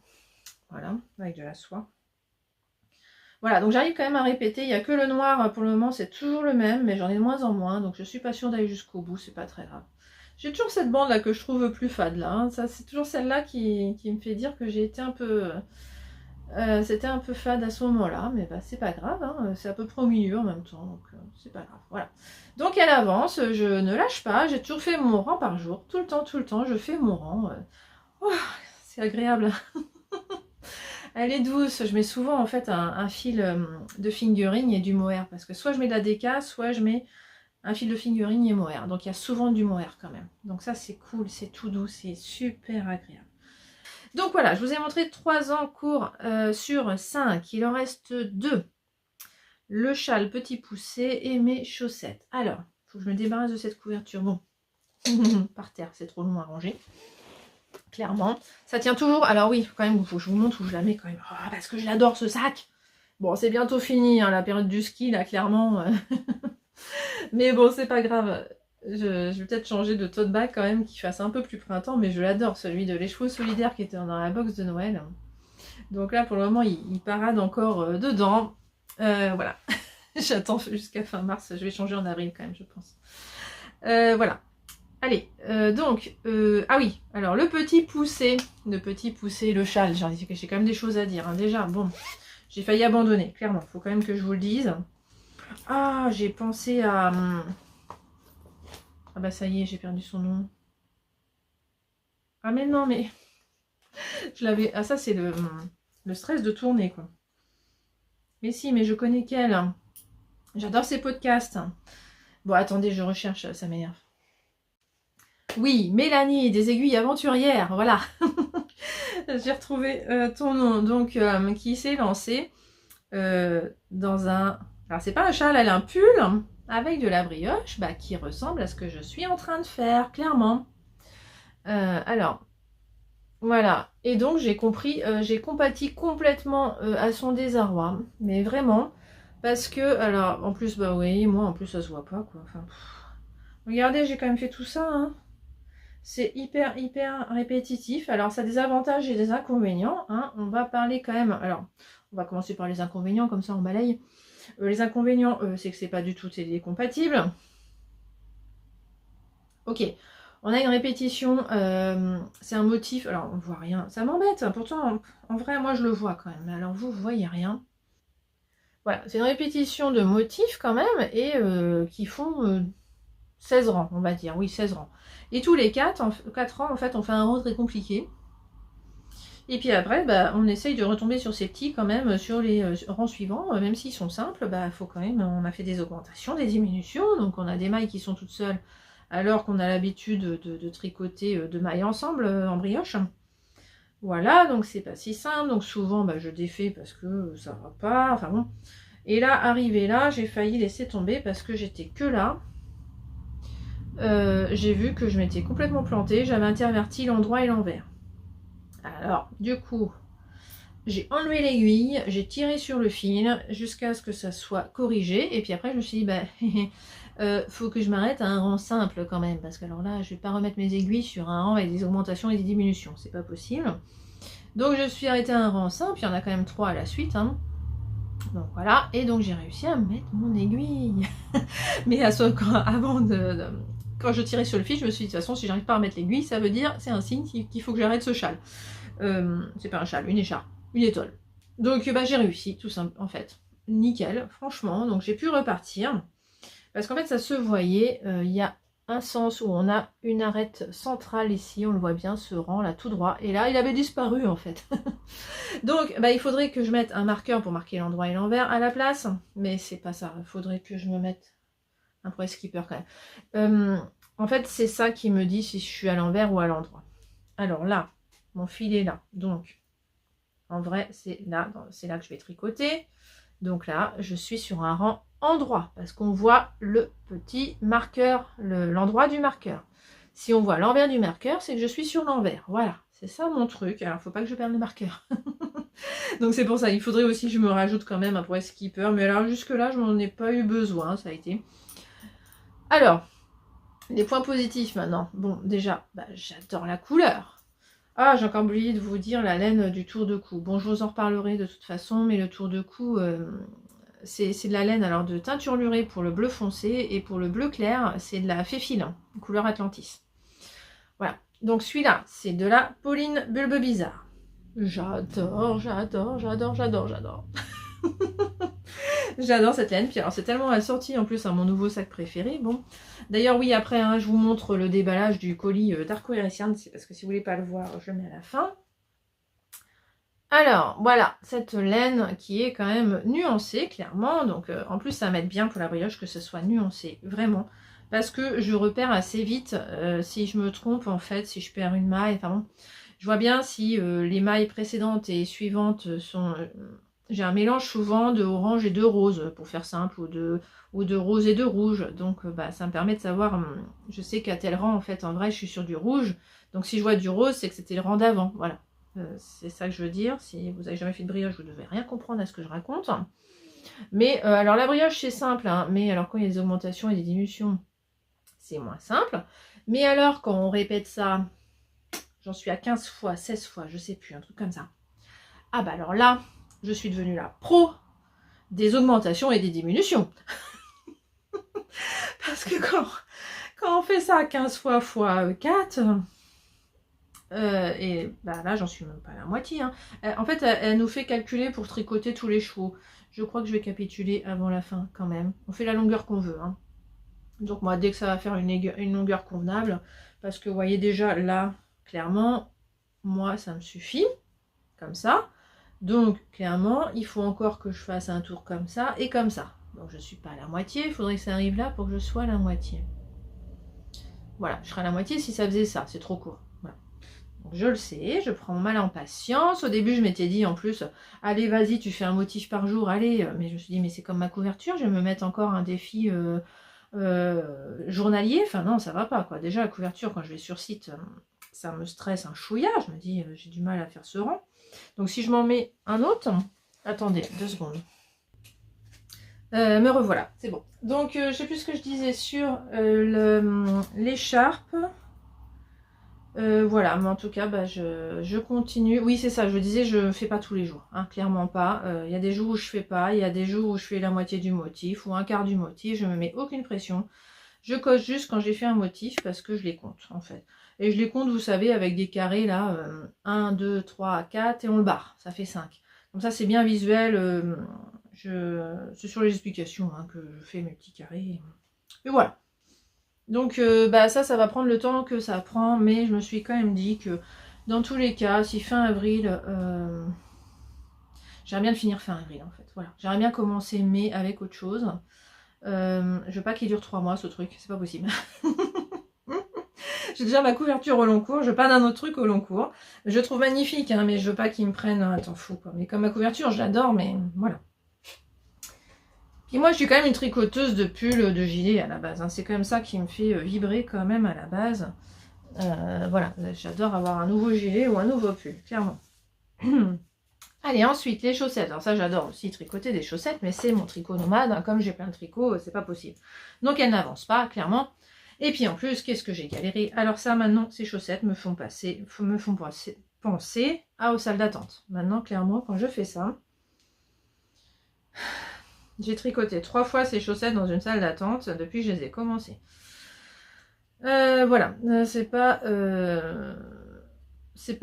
Voilà, avec de la soie. Voilà, donc j'arrive quand même à répéter, il n'y a que le noir pour le moment, c'est toujours le même, mais j'en ai de moins en moins, donc je suis pas sûre d'aller jusqu'au bout, c'est pas très grave. J'ai toujours cette bande là que je trouve plus fade là, hein. Ça c'est toujours celle-là qui me fait dire que j'ai été un peu... c'était un peu fade à ce moment-là, mais bah, c'est pas grave, hein. C'est à peu près au milieu en même temps, donc c'est pas grave, voilà. Donc elle avance, je ne lâche pas, j'ai toujours fait mon rang par jour, tout le temps, je fais mon rang. Oh, c'est agréable. Elle est douce, je mets souvent en fait un fil de fingering et du mohair, parce que soit je mets de la déca, soit je mets un fil de fingering et mohair, donc il y a souvent du mohair quand même. Donc ça c'est cool, c'est tout doux, c'est super agréable. Donc voilà, je vous ai montré 3 encours sur 5, il en reste 2. Le châle petit poussé et mes chaussettes. Alors, il faut que je me débarrasse de cette couverture, bon, par terre, c'est trop long à ranger. Clairement, ça tient toujours. Alors oui, quand même, il faut que je vous montre où je la mets quand même. Oh, parce que je l'adore ce sac. Bon, c'est bientôt fini, hein, la période du ski, là, clairement. Mais bon, c'est pas grave. Je vais peut-être changer de tote bag quand même, qui fasse un peu plus printemps, mais je l'adore, celui de l'écheveau solidaire qui était dans la box de Noël. Donc là, pour le moment, il parade encore dedans. Voilà. J'attends jusqu'à fin mars. Je vais changer en avril quand même, je pense. Voilà. Allez, ah oui, alors le petit poussé, le châle, j'ai quand même des choses à dire, hein. Déjà, bon, j'ai failli abandonner, clairement, il faut quand même que je vous le dise. Ah, j'ai pensé à... Ah bah ça y est, j'ai perdu son nom. Ah mais non, mais... je l'avais... Ah ça, c'est le stress de tourner, quoi. Mais si, mais je connais qu'elle. J'adore ses podcasts. Bon, attendez, je recherche, ça m'énerve. Oui, Mélanie, des aiguilles aventurières, voilà. J'ai retrouvé ton nom, donc qui s'est lancé dans un... Alors c'est pas un châle, elle a un pull avec de la brioche qui ressemble à ce que je suis en train de faire, clairement. Alors, voilà. Et donc j'ai compris, j'ai compati complètement à son désarroi, mais vraiment, parce que, alors, en plus, bah oui, moi en plus ça se voit pas, quoi. Enfin, regardez, j'ai quand même fait tout ça, hein. C'est hyper répétitif. Alors ça a des avantages et des inconvénients, hein. On va parler quand même, alors on va commencer par les inconvénients, comme ça on balaye. Les inconvénients, c'est que c'est pas du tout télécompatible. Ok, on a une répétition, c'est un motif, alors on voit rien, ça m'embête, pourtant en vrai moi je le vois quand même, alors vous voyez rien. Voilà, c'est une répétition de motifs quand même, et qui font 16 rangs, on va dire, oui 16 rangs. Et tous les 4 rangs, en fait, on fait un rang très compliqué. Et puis après, on essaye de retomber sur ces petits quand même, sur les rangs suivants, même s'ils sont simples, faut quand même, on a fait des augmentations, des diminutions, donc on a des mailles qui sont toutes seules, alors qu'on a l'habitude de tricoter 2 mailles ensemble en brioche. Voilà, donc c'est pas si simple, donc souvent je défais parce que ça va pas, enfin bon. Et là, arrivé là, j'ai failli laisser tomber parce que j'étais que là. J'ai vu que je m'étais complètement plantée, j'avais interverti l'endroit et l'envers. Alors, du coup, j'ai enlevé l'aiguille, j'ai tiré sur le fil jusqu'à ce que ça soit corrigé. Et puis après, je me suis dit, faut que je m'arrête à un rang simple quand même. Parce que alors là, je vais pas remettre mes aiguilles sur un rang avec des augmentations et des diminutions. C'est pas possible. Donc, je suis arrêtée à un rang simple. Il y en a quand même 3 à la suite. Hein. Donc voilà. Et donc, j'ai réussi à mettre mon aiguille. Mais avant quand je tirais sur le fil, je me suis dit, de toute façon, si j'arrive pas à mettre l'aiguille, ça veut dire, c'est un signe qu'il faut que j'arrête ce châle. C'est pas un châle, une écharpe, une étole. Donc j'ai réussi, tout simple, en fait. Nickel, franchement. Donc j'ai pu repartir. Parce qu'en fait, ça se voyait. Il y a un sens où on a une arête centrale ici. On le voit bien, ce rang là, tout droit. Et là, il avait disparu, en fait. Donc, il faudrait que je mette un marqueur pour marquer l'endroit et l'envers à la place. Mais c'est pas ça. Il faudrait que je me mette un press keeper quand même. En fait, c'est ça qui me dit si je suis à l'envers ou à l'endroit. Alors là, mon fil est là. Donc, en vrai, c'est là que je vais tricoter. Donc là, je suis sur un rang endroit parce qu'on voit le petit marqueur, l'endroit du marqueur. Si on voit l'envers du marqueur, c'est que je suis sur l'envers. Voilà, c'est ça mon truc. Alors, faut pas que je perde le marqueur. Donc c'est pour ça, il faudrait aussi que je me rajoute quand même un press keeper. Mais alors jusque-là, je n'en ai pas eu besoin, ça a été. Alors, les points positifs maintenant. Bon, déjà, j'adore la couleur. Ah, j'ai encore oublié de vous dire la laine du tour de cou. Bon, je vous en reparlerai de toute façon, mais le tour de cou, c'est de la laine alors de teinture lurée pour le bleu foncé, et pour le bleu clair, c'est de la Féfil, couleur Atlantis. Voilà. Donc celui-là, c'est de la Pauline Bulbe Bizarre. J'adore. J'adore cette laine. Puis alors c'est tellement assorti en plus à mon nouveau sac préféré. Bon, d'ailleurs oui, après je vous montre le déballage du colis d'Arco Héricienne, parce que si vous voulez pas le voir, je le mets à la fin. Alors voilà, cette laine qui est quand même nuancée clairement. Donc en plus ça m'aide bien pour la brioche que ce soit nuancé, vraiment. Parce que je repère assez vite si je me trompe en fait, si je perds une maille. Enfin bon, je vois bien si les mailles précédentes et suivantes sont... j'ai un mélange souvent de orange et de rose, pour faire simple, ou de rose et de rouge. Donc ça me permet de savoir, je sais qu'à tel rang, en fait, en vrai, je suis sur du rouge. Donc si je vois du rose, c'est que c'était le rang d'avant. Voilà, c'est ça que je veux dire. Si vous n'avez jamais fait de brioche, vous ne devez rien comprendre à ce que je raconte. Mais alors la brioche, c'est simple, hein, mais alors quand il y a des augmentations et des diminutions, c'est moins simple. Mais alors quand on répète ça, j'en suis à 15 fois, 16 fois, je sais plus, un truc comme ça. Ah alors là, je suis devenue la pro des augmentations et des diminutions. Parce que quand on fait ça 15 fois fois 4, et là j'en suis même pas à la moitié. Hein. En fait, elle nous fait calculer pour tricoter tous les chevaux. Je crois que je vais capituler avant la fin quand même. On fait la longueur qu'on veut. Hein. Donc moi, dès que ça va faire une longueur convenable, parce que vous voyez déjà là, clairement, moi ça me suffit, comme ça. Donc clairement, il faut encore que je fasse un tour comme ça et comme ça. Donc je ne suis pas à la moitié, il faudrait que ça arrive là pour que je sois à la moitié. Voilà, je ferai la moitié si ça faisait ça, c'est trop court. Voilà. Donc, je le sais, je prends mon mal en patience. Au début, je m'étais dit en plus, allez, vas-y, tu fais un motif par jour, allez. Mais je me suis dit, mais c'est comme ma couverture, je vais me mettre encore un défi journalier. Enfin, non, ça va pas, quoi. Déjà, la couverture, quand je vais sur site, ça me stresse un chouïa. Je me dis, j'ai du mal à faire ce rang. Donc, si je m'en mets un autre, attendez, 2 secondes. Me revoilà, c'est bon. Donc, je sais plus ce que je disais sur l'écharpe. Voilà, mais en tout cas, bah, je continue. Oui, c'est ça, je disais, je fais pas tous les jours, hein, clairement pas. Il y a des jours où je fais pas, il y a des jours où je fais la moitié du motif ou un quart du motif, je me mets aucune pression. Je coche juste quand j'ai fait un motif parce que je les compte, en fait. Et je les compte, vous savez, avec des carrés, là, 1, 2, 3, 4, et on le barre, ça fait 5. Comme ça, c'est bien visuel, c'est sur les explications hein, que je fais mes petits carrés. Et voilà. Donc bah ça va prendre le temps que ça prend, mais je me suis quand même dit que dans tous les cas, si fin avril, j'aimerais bien le finir fin avril en fait. Voilà, j'aimerais bien commencer mai avec autre chose. Je veux pas qu'il dure 3 mois ce truc, c'est pas possible. J'ai déjà ma couverture au long cours, je veux pas d'un autre truc au long cours. Je le trouve magnifique, hein, mais je veux pas qu'il me prenne un temps fou quoi. Mais comme ma couverture, je l'adore, mais voilà. Et moi, je suis quand même une tricoteuse de pulls, de gilets à la base. Hein. C'est quand même ça qui me fait vibrer quand même à la base. Voilà, j'adore avoir un nouveau gilet ou un nouveau pull, clairement. Allez, ensuite, les chaussettes. Alors ça, j'adore aussi tricoter des chaussettes, mais c'est mon tricot nomade. Hein. Comme j'ai plein de tricots, c'est pas possible. Donc, elles n'avancent pas, clairement. Et puis, en plus, qu'est-ce que j'ai galéré? Alors ça, maintenant, ces chaussettes me font penser aux salles d'attente. Maintenant, clairement, quand je fais ça... J'ai tricoté 3 fois ces chaussettes dans une salle d'attente depuis que je les ai commencées. Voilà, c'est pas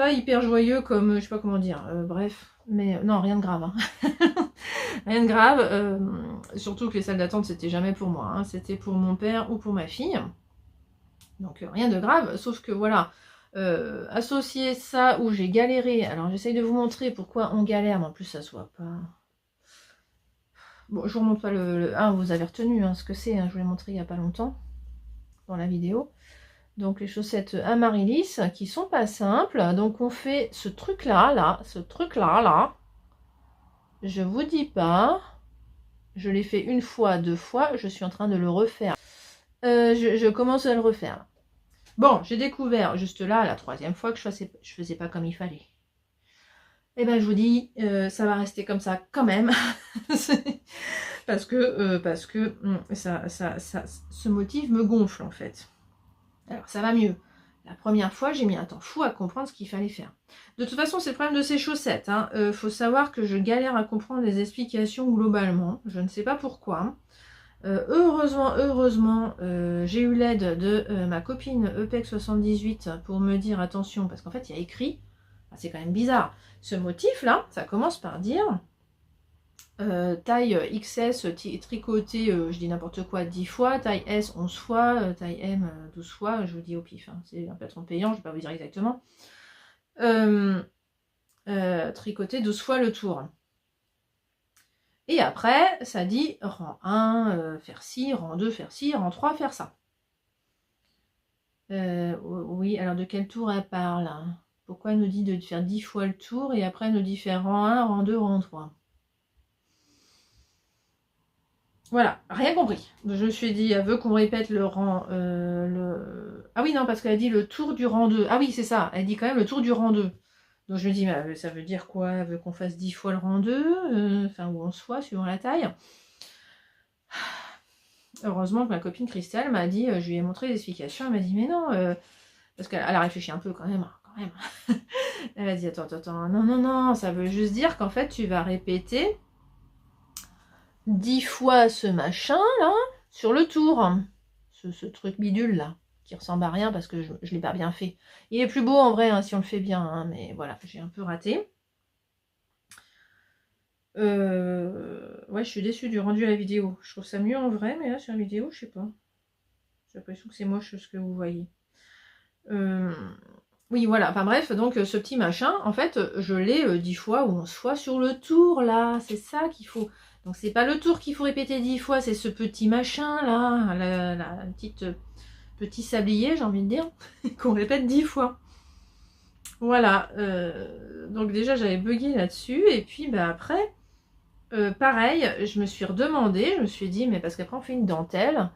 hyper joyeux comme, je sais pas comment dire, bref, mais non, rien de grave. Hein. Rien de grave, surtout que les salles d'attente c'était jamais pour moi, hein, c'était pour mon père ou pour ma fille. Donc rien de grave, sauf que voilà, associer ça où j'ai galéré, alors j'essaye de vous montrer pourquoi on galère, mais en plus ça se voit pas. Bon, je vous remontre pas le... Ah, vous avez retenu hein, ce que c'est, hein, je vous l'ai montré il n'y a pas longtemps, dans la vidéo. Donc les chaussettes Amaryllis, qui sont pas simples. Donc on fait ce truc-là, ce truc-là. Je vous dis pas, je l'ai fait 1 fois, 2 fois, je suis en train de le refaire. Je commence à le refaire. Bon, j'ai découvert juste là, la 3e fois, que je faisais pas comme il fallait. Et ben je vous dis, ça va rester comme ça quand même. parce que ce motif me gonfle en fait. Alors ça va mieux. La première fois, j'ai mis un temps fou à comprendre ce qu'il fallait faire. De toute façon, c'est le problème de ces chaussettes. Hein. Faut savoir que je galère à comprendre les explications globalement. Je ne sais pas pourquoi. Heureusement, j'ai eu l'aide de ma copine EPEC78 pour me dire attention, parce qu'en fait, il y a écrit, c'est quand même bizarre, ce motif-là, ça commence par dire taille XS tricoté, je dis n'importe quoi, 10 fois, taille S 11 fois, taille M 12 fois, je vous dis au pif, hein, c'est un peu trop payant, je ne vais pas vous dire exactement. Tricoter 12 fois le tour. Et après, ça dit rang 1, faire ci, rang 2, faire ci, rang 3, faire ça. Oui, alors de quel tour elle parle? Pourquoi elle nous dit de faire 10 fois le tour et après elle nous dit faire rang 1, rang 2, rang 3? Voilà, rien compris. Je me suis dit, elle veut qu'on répète le rang... Ah oui, non, parce qu'elle dit le tour du rang 2. Ah oui, c'est ça, elle dit quand même le tour du rang 2. Donc je me dis, mais ça veut dire quoi? Elle veut qu'on fasse 10 fois le rang 2, enfin, ou 11 fois, suivant la taille. Heureusement que ma copine Christelle m'a dit, je lui ai montré les explications, elle m'a dit, mais non, parce qu'elle a réfléchi un peu quand même. Elle a dit, attends, non, ça veut juste dire qu'en fait, tu vas répéter 10 fois ce machin là sur le tour, ce truc bidule là qui ressemble à rien parce que je l'ai pas bien fait. Il est plus beau en vrai hein, si on le fait bien, hein, mais voilà, j'ai un peu raté. Ouais, je suis déçue du rendu à la vidéo. Je trouve ça mieux en vrai, mais là sur la vidéo, je sais pas. J'ai l'impression que c'est moche ce que vous voyez. Oui, voilà, enfin bref, donc ce petit machin, en fait, je l'ai 10 fois ou 11 fois sur le tour là, c'est ça qu'il faut. Donc c'est pas le tour qu'il faut répéter 10 fois, c'est ce petit machin là, la petite petit sablier, j'ai envie de dire, qu'on répète 10 fois. Voilà, donc déjà j'avais bugué là-dessus, et puis bah, après, pareil, je me suis redemandé, je me suis dit, mais parce qu'après on fait une dentelle,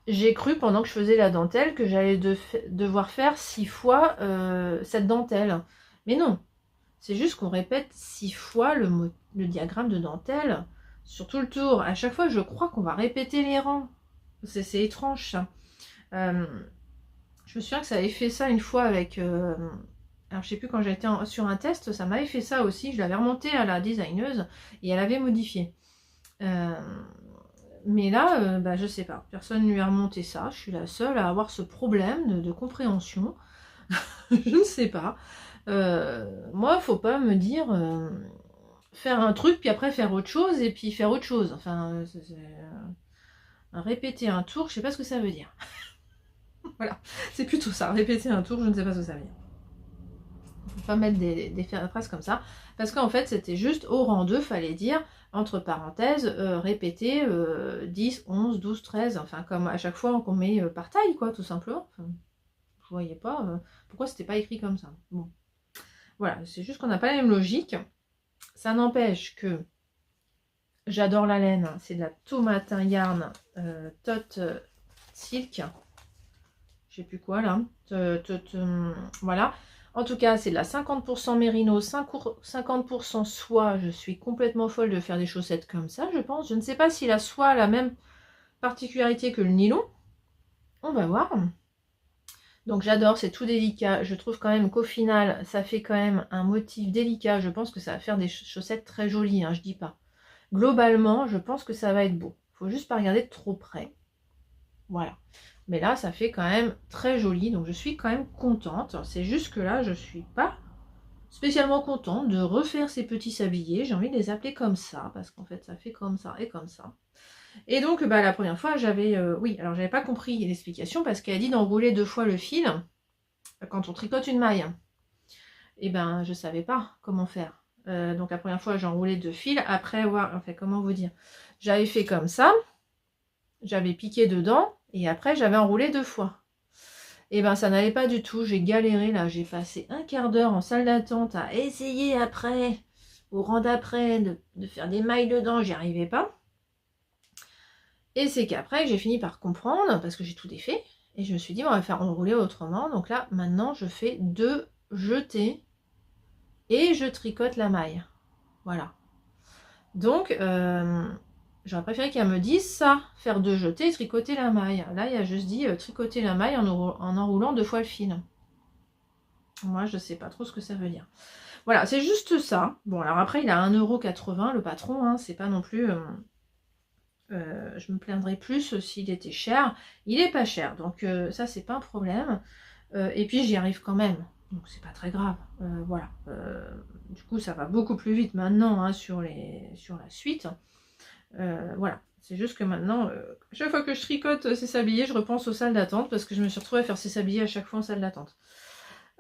j'ai cru pendant que je faisais la dentelle que j'allais devoir faire 6 fois cette dentelle. Mais non, c'est juste qu'on répète 6 fois le diagramme de dentelle sur tout le tour. À chaque fois, je crois qu'on va répéter les rangs. C'est étrange ça. Je me souviens que ça avait fait ça une fois avec... alors je sais plus, quand j'étais sur un test, ça m'avait fait ça aussi. Je l'avais remonté à la designeuse et elle avait modifié. Mais là, bah, je sais pas. Personne ne lui a remonté ça. Je suis la seule à avoir ce problème de compréhension. Je ne sais pas. Moi, faut pas me dire faire un truc, puis après faire autre chose, et puis faire autre chose. Enfin, répéter un tour, je sais pas ce que ça veut dire. Voilà, c'est plutôt ça. Répéter un tour, je ne sais pas ce que ça veut dire. Faut pas mettre des phrases comme ça. Parce qu'en fait, c'était juste au rang 2, fallait dire, entre parenthèses, répéter 10, 11, 12, 13. Enfin, comme à chaque fois qu'on met par taille, quoi, tout simplement. Enfin, je voyais pas pourquoi c'était pas écrit comme ça. Bon. Voilà, c'est juste qu'on n'a pas la même logique. Ça n'empêche que j'adore la laine. C'est de la Tomatin Yarn Tot Silk. Je sais plus quoi là. Voilà. En tout cas, c'est de la 50% mérino, 50% soie. Je suis complètement folle de faire des chaussettes comme ça, je pense. Je ne sais pas si la soie a la même particularité que le nylon. On va voir. Donc j'adore, c'est tout délicat. Je trouve quand même qu'au final, ça fait quand même un motif délicat. Je pense que ça va faire des chaussettes très jolies, hein, je dis pas. Globalement, je pense que ça va être beau. Faut juste pas regarder de trop près. Voilà. Mais là, ça fait quand même très joli. Donc je suis quand même contente. C'est juste que là, je suis pas spécialement contente de refaire ces petits sabliers. J'ai envie de les appeler comme ça. Parce qu'en fait, ça fait comme ça et comme ça. Et donc, bah, la première fois, j'avais... oui, alors j'avais pas compris l'explication parce qu'elle a dit d'enrouler 2 fois le fil quand on tricote une maille. Et ben, je savais pas comment faire. Donc la première fois, j'ai enroulé 2 fils. Après, enfin, comment vous dire, j'avais fait comme ça. J'avais piqué dedans. Et après, j'avais enroulé 2 fois. Et ben, ça n'allait pas du tout. J'ai galéré, là. J'ai passé un quart d'heure en salle d'attente à essayer après, au rang d'après, de faire des mailles dedans. J'y arrivais pas. Et c'est qu'après, j'ai fini par comprendre, parce que j'ai tout défait, et je me suis dit, on va faire enrouler autrement. Donc là, maintenant, je fais 2 jetés, et je tricote la maille. Voilà. Donc, j'aurais préféré qu'elle me dise ça, faire 2 jetés et tricoter la maille. Là, il y a juste dit tricoter la maille en enroulant 2 fois le fil. Moi, je sais pas trop ce que ça veut dire. Voilà, c'est juste ça. Bon, alors après, il a 1,80 € le patron, hein, c'est pas non plus... je me plaindrais plus s'il était cher. Il est pas cher, donc ça c'est pas un problème. Et puis j'y arrive quand même, donc c'est pas très grave. Voilà. Du coup ça va beaucoup plus vite maintenant hein, sur la suite. Voilà. C'est juste que maintenant, chaque fois que je tricote ces sabliers, je repense aux salles d'attente parce que je me suis retrouvée à faire ces sabliers à chaque fois en salle d'attente.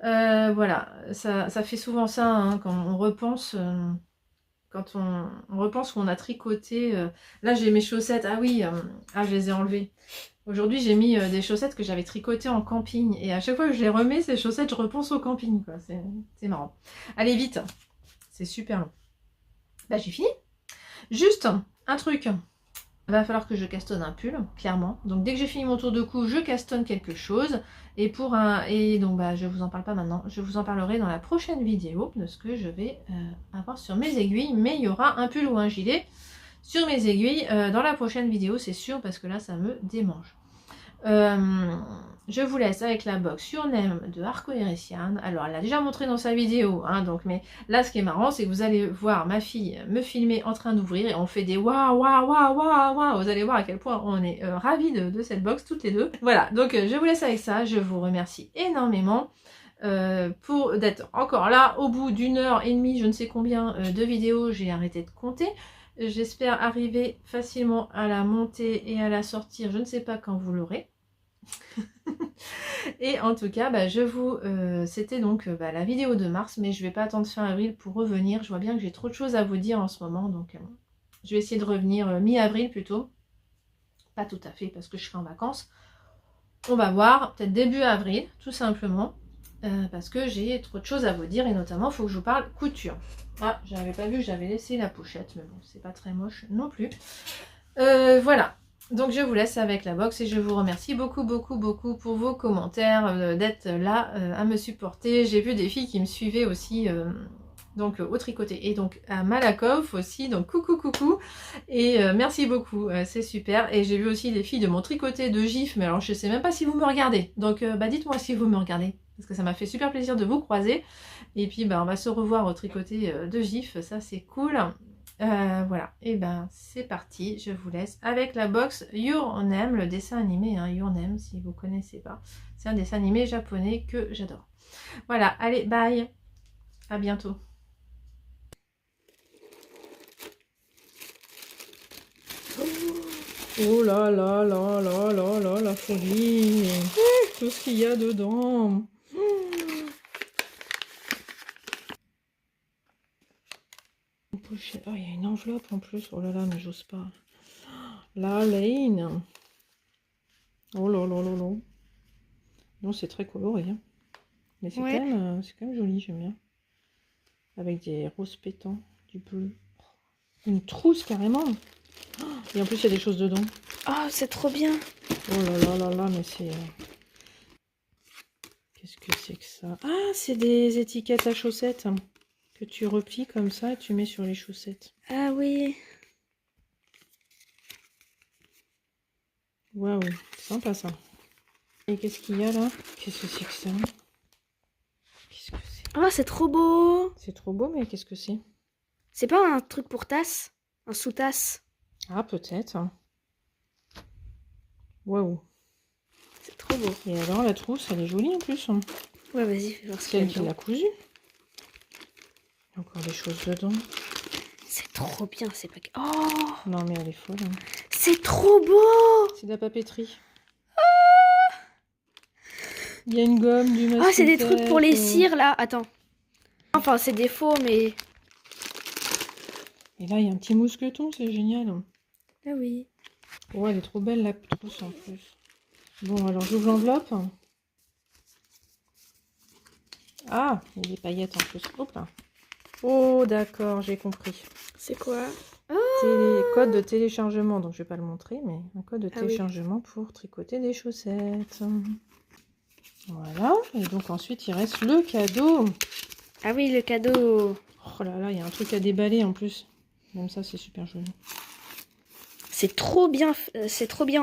Voilà, ça fait souvent ça hein, quand on repense. Quand on repense qu'on a tricoté, là j'ai mes chaussettes, ah oui, je les ai enlevées. Aujourd'hui j'ai mis des chaussettes que j'avais tricotées en camping, et à chaque fois que je les remets, ces chaussettes, je repense au camping, quoi. C'est marrant. Allez vite, c'est super long. Bah j'ai fini. Juste un truc, il va falloir que je castonne un pull, clairement. Donc dès que j'ai fini mon tour de cou, je castonne quelque chose. Et donc bah je vous en parle pas maintenant, je vous en parlerai dans la prochaine vidéo de ce que je vais avoir sur mes aiguilles. Mais il y aura un pull ou un gilet sur mes aiguilles dans la prochaine vidéo, c'est sûr, parce que là ça me démange. Je vous laisse avec la box sur Nem de Arco Héresiane. Alors elle l'a déjà montré dans sa vidéo, hein, donc, mais là ce qui est marrant c'est que vous allez voir ma fille me filmer en train d'ouvrir et on fait des waouh waouh waouh waouh waouh. Vous allez voir à quel point on est ravis de cette box toutes les deux. Voilà, donc je vous laisse avec ça, je vous remercie énormément pour d'être encore là au bout d'1h30, je ne sais combien de vidéos, j'ai arrêté de compter. J'espère arriver facilement à la monter et à la sortir, je ne sais pas quand vous l'aurez. Et en tout cas, bah, c'était donc la vidéo de mars, mais je vais pas attendre fin avril pour revenir. Je vois bien que j'ai trop de choses à vous dire en ce moment, donc je vais essayer de revenir mi-avril plutôt. Pas tout à fait parce que je serai en vacances. on va voir peut-être début avril, tout simplement. Parce que j'ai trop de choses à vous dire et notamment il faut que je vous parle couture. Ah, j'avais pas vu que j'avais laissé la pochette, mais bon, c'est pas très moche non plus. Voilà, donc je vous laisse avec la box et je vous remercie beaucoup pour vos commentaires, d'être là à me supporter. J'ai vu des filles qui me suivaient aussi donc au tricoté et donc à Malakoff aussi, donc coucou et merci beaucoup, c'est super. Et j'ai vu aussi les filles de mon tricoté de GIF, mais alors je sais même pas si vous me regardez, donc dites-moi si vous me regardez parce que ça m'a fait super plaisir de vous croiser. Et puis on va se revoir au tricoté de GIF, ça c'est cool. Voilà, et c'est parti, je vous laisse avec la box Your Name, le dessin animé, hein, Your Name si vous connaissez pas. C'est un dessin animé japonais que j'adore. Voilà, allez, bye, à bientôt. Oh là là là là là là, la folie. Tout ce qu'il y a dedans. Oh, il y a une enveloppe en plus. Oh là là, mais j'ose pas. La Lane. Oh là là là là. Non, c'est très coloré. Hein. Mais c'est Ouais. quand même joli, j'aime bien. Avec des roses pétants, du bleu. Une trousse carrément. Et en plus, il y a des choses dedans. Oh, c'est trop bien. Oh là là là là, mais c'est... Qu'est-ce que c'est que ça? Ah, c'est des étiquettes à chaussettes que tu replies comme ça et tu mets sur les chaussettes. Ah oui. Waouh, sympa ça. Et qu'est-ce qu'il y a là? Qu'est-ce que c'est que ça? Qu'est-ce que c'est? Oh, c'est trop beau. C'est trop beau, mais qu'est-ce que c'est? C'est pas un truc pour tasse? Un sous-tasse? Ah, peut-être. Waouh. C'est trop beau. Et alors, la trousse, elle est jolie en plus. Ouais, vas-y, fais voir ce C'est qu'il y a elle qui dedans. l'a cousu. Il y a encore des choses dedans. C'est trop bien, c'est pas... Oh, Non, mais elle est folle. Hein. c'est trop beau. C'est de la papeterie. Il y a une gomme, du mastic. Oh, c'est des trucs pour les cires, là. Attends. Enfin, c'est des faux, mais... Et là, il y a un petit mousqueton, c'est génial. Ah oui. Oh, elle est trop belle, la trousse, en plus. Bon, alors, j'ouvre l'enveloppe. Ah, il y a des paillettes en plus. Hop là. Oh, d'accord, j'ai compris. C'est quoi? Code de téléchargement, donc je vais pas le montrer, mais un code de Ah oui. téléchargement pour tricoter des chaussettes. Voilà, et donc ensuite il reste le cadeau. Ah oui, le cadeau. Oh là là, il y a un truc à déballer en plus. Même ça, c'est super joli. C'est trop bien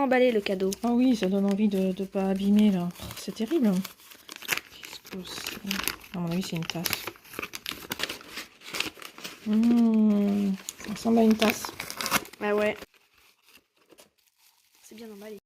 emballé, le cadeau. Ah oui, ça donne envie de ne pas abîmer là. Oh, c'est terrible. Qu'est-ce que c'est? À mon avis, c'est une tasse. Ça ressemble à une tasse. Ah ouais. C'est bien emballé.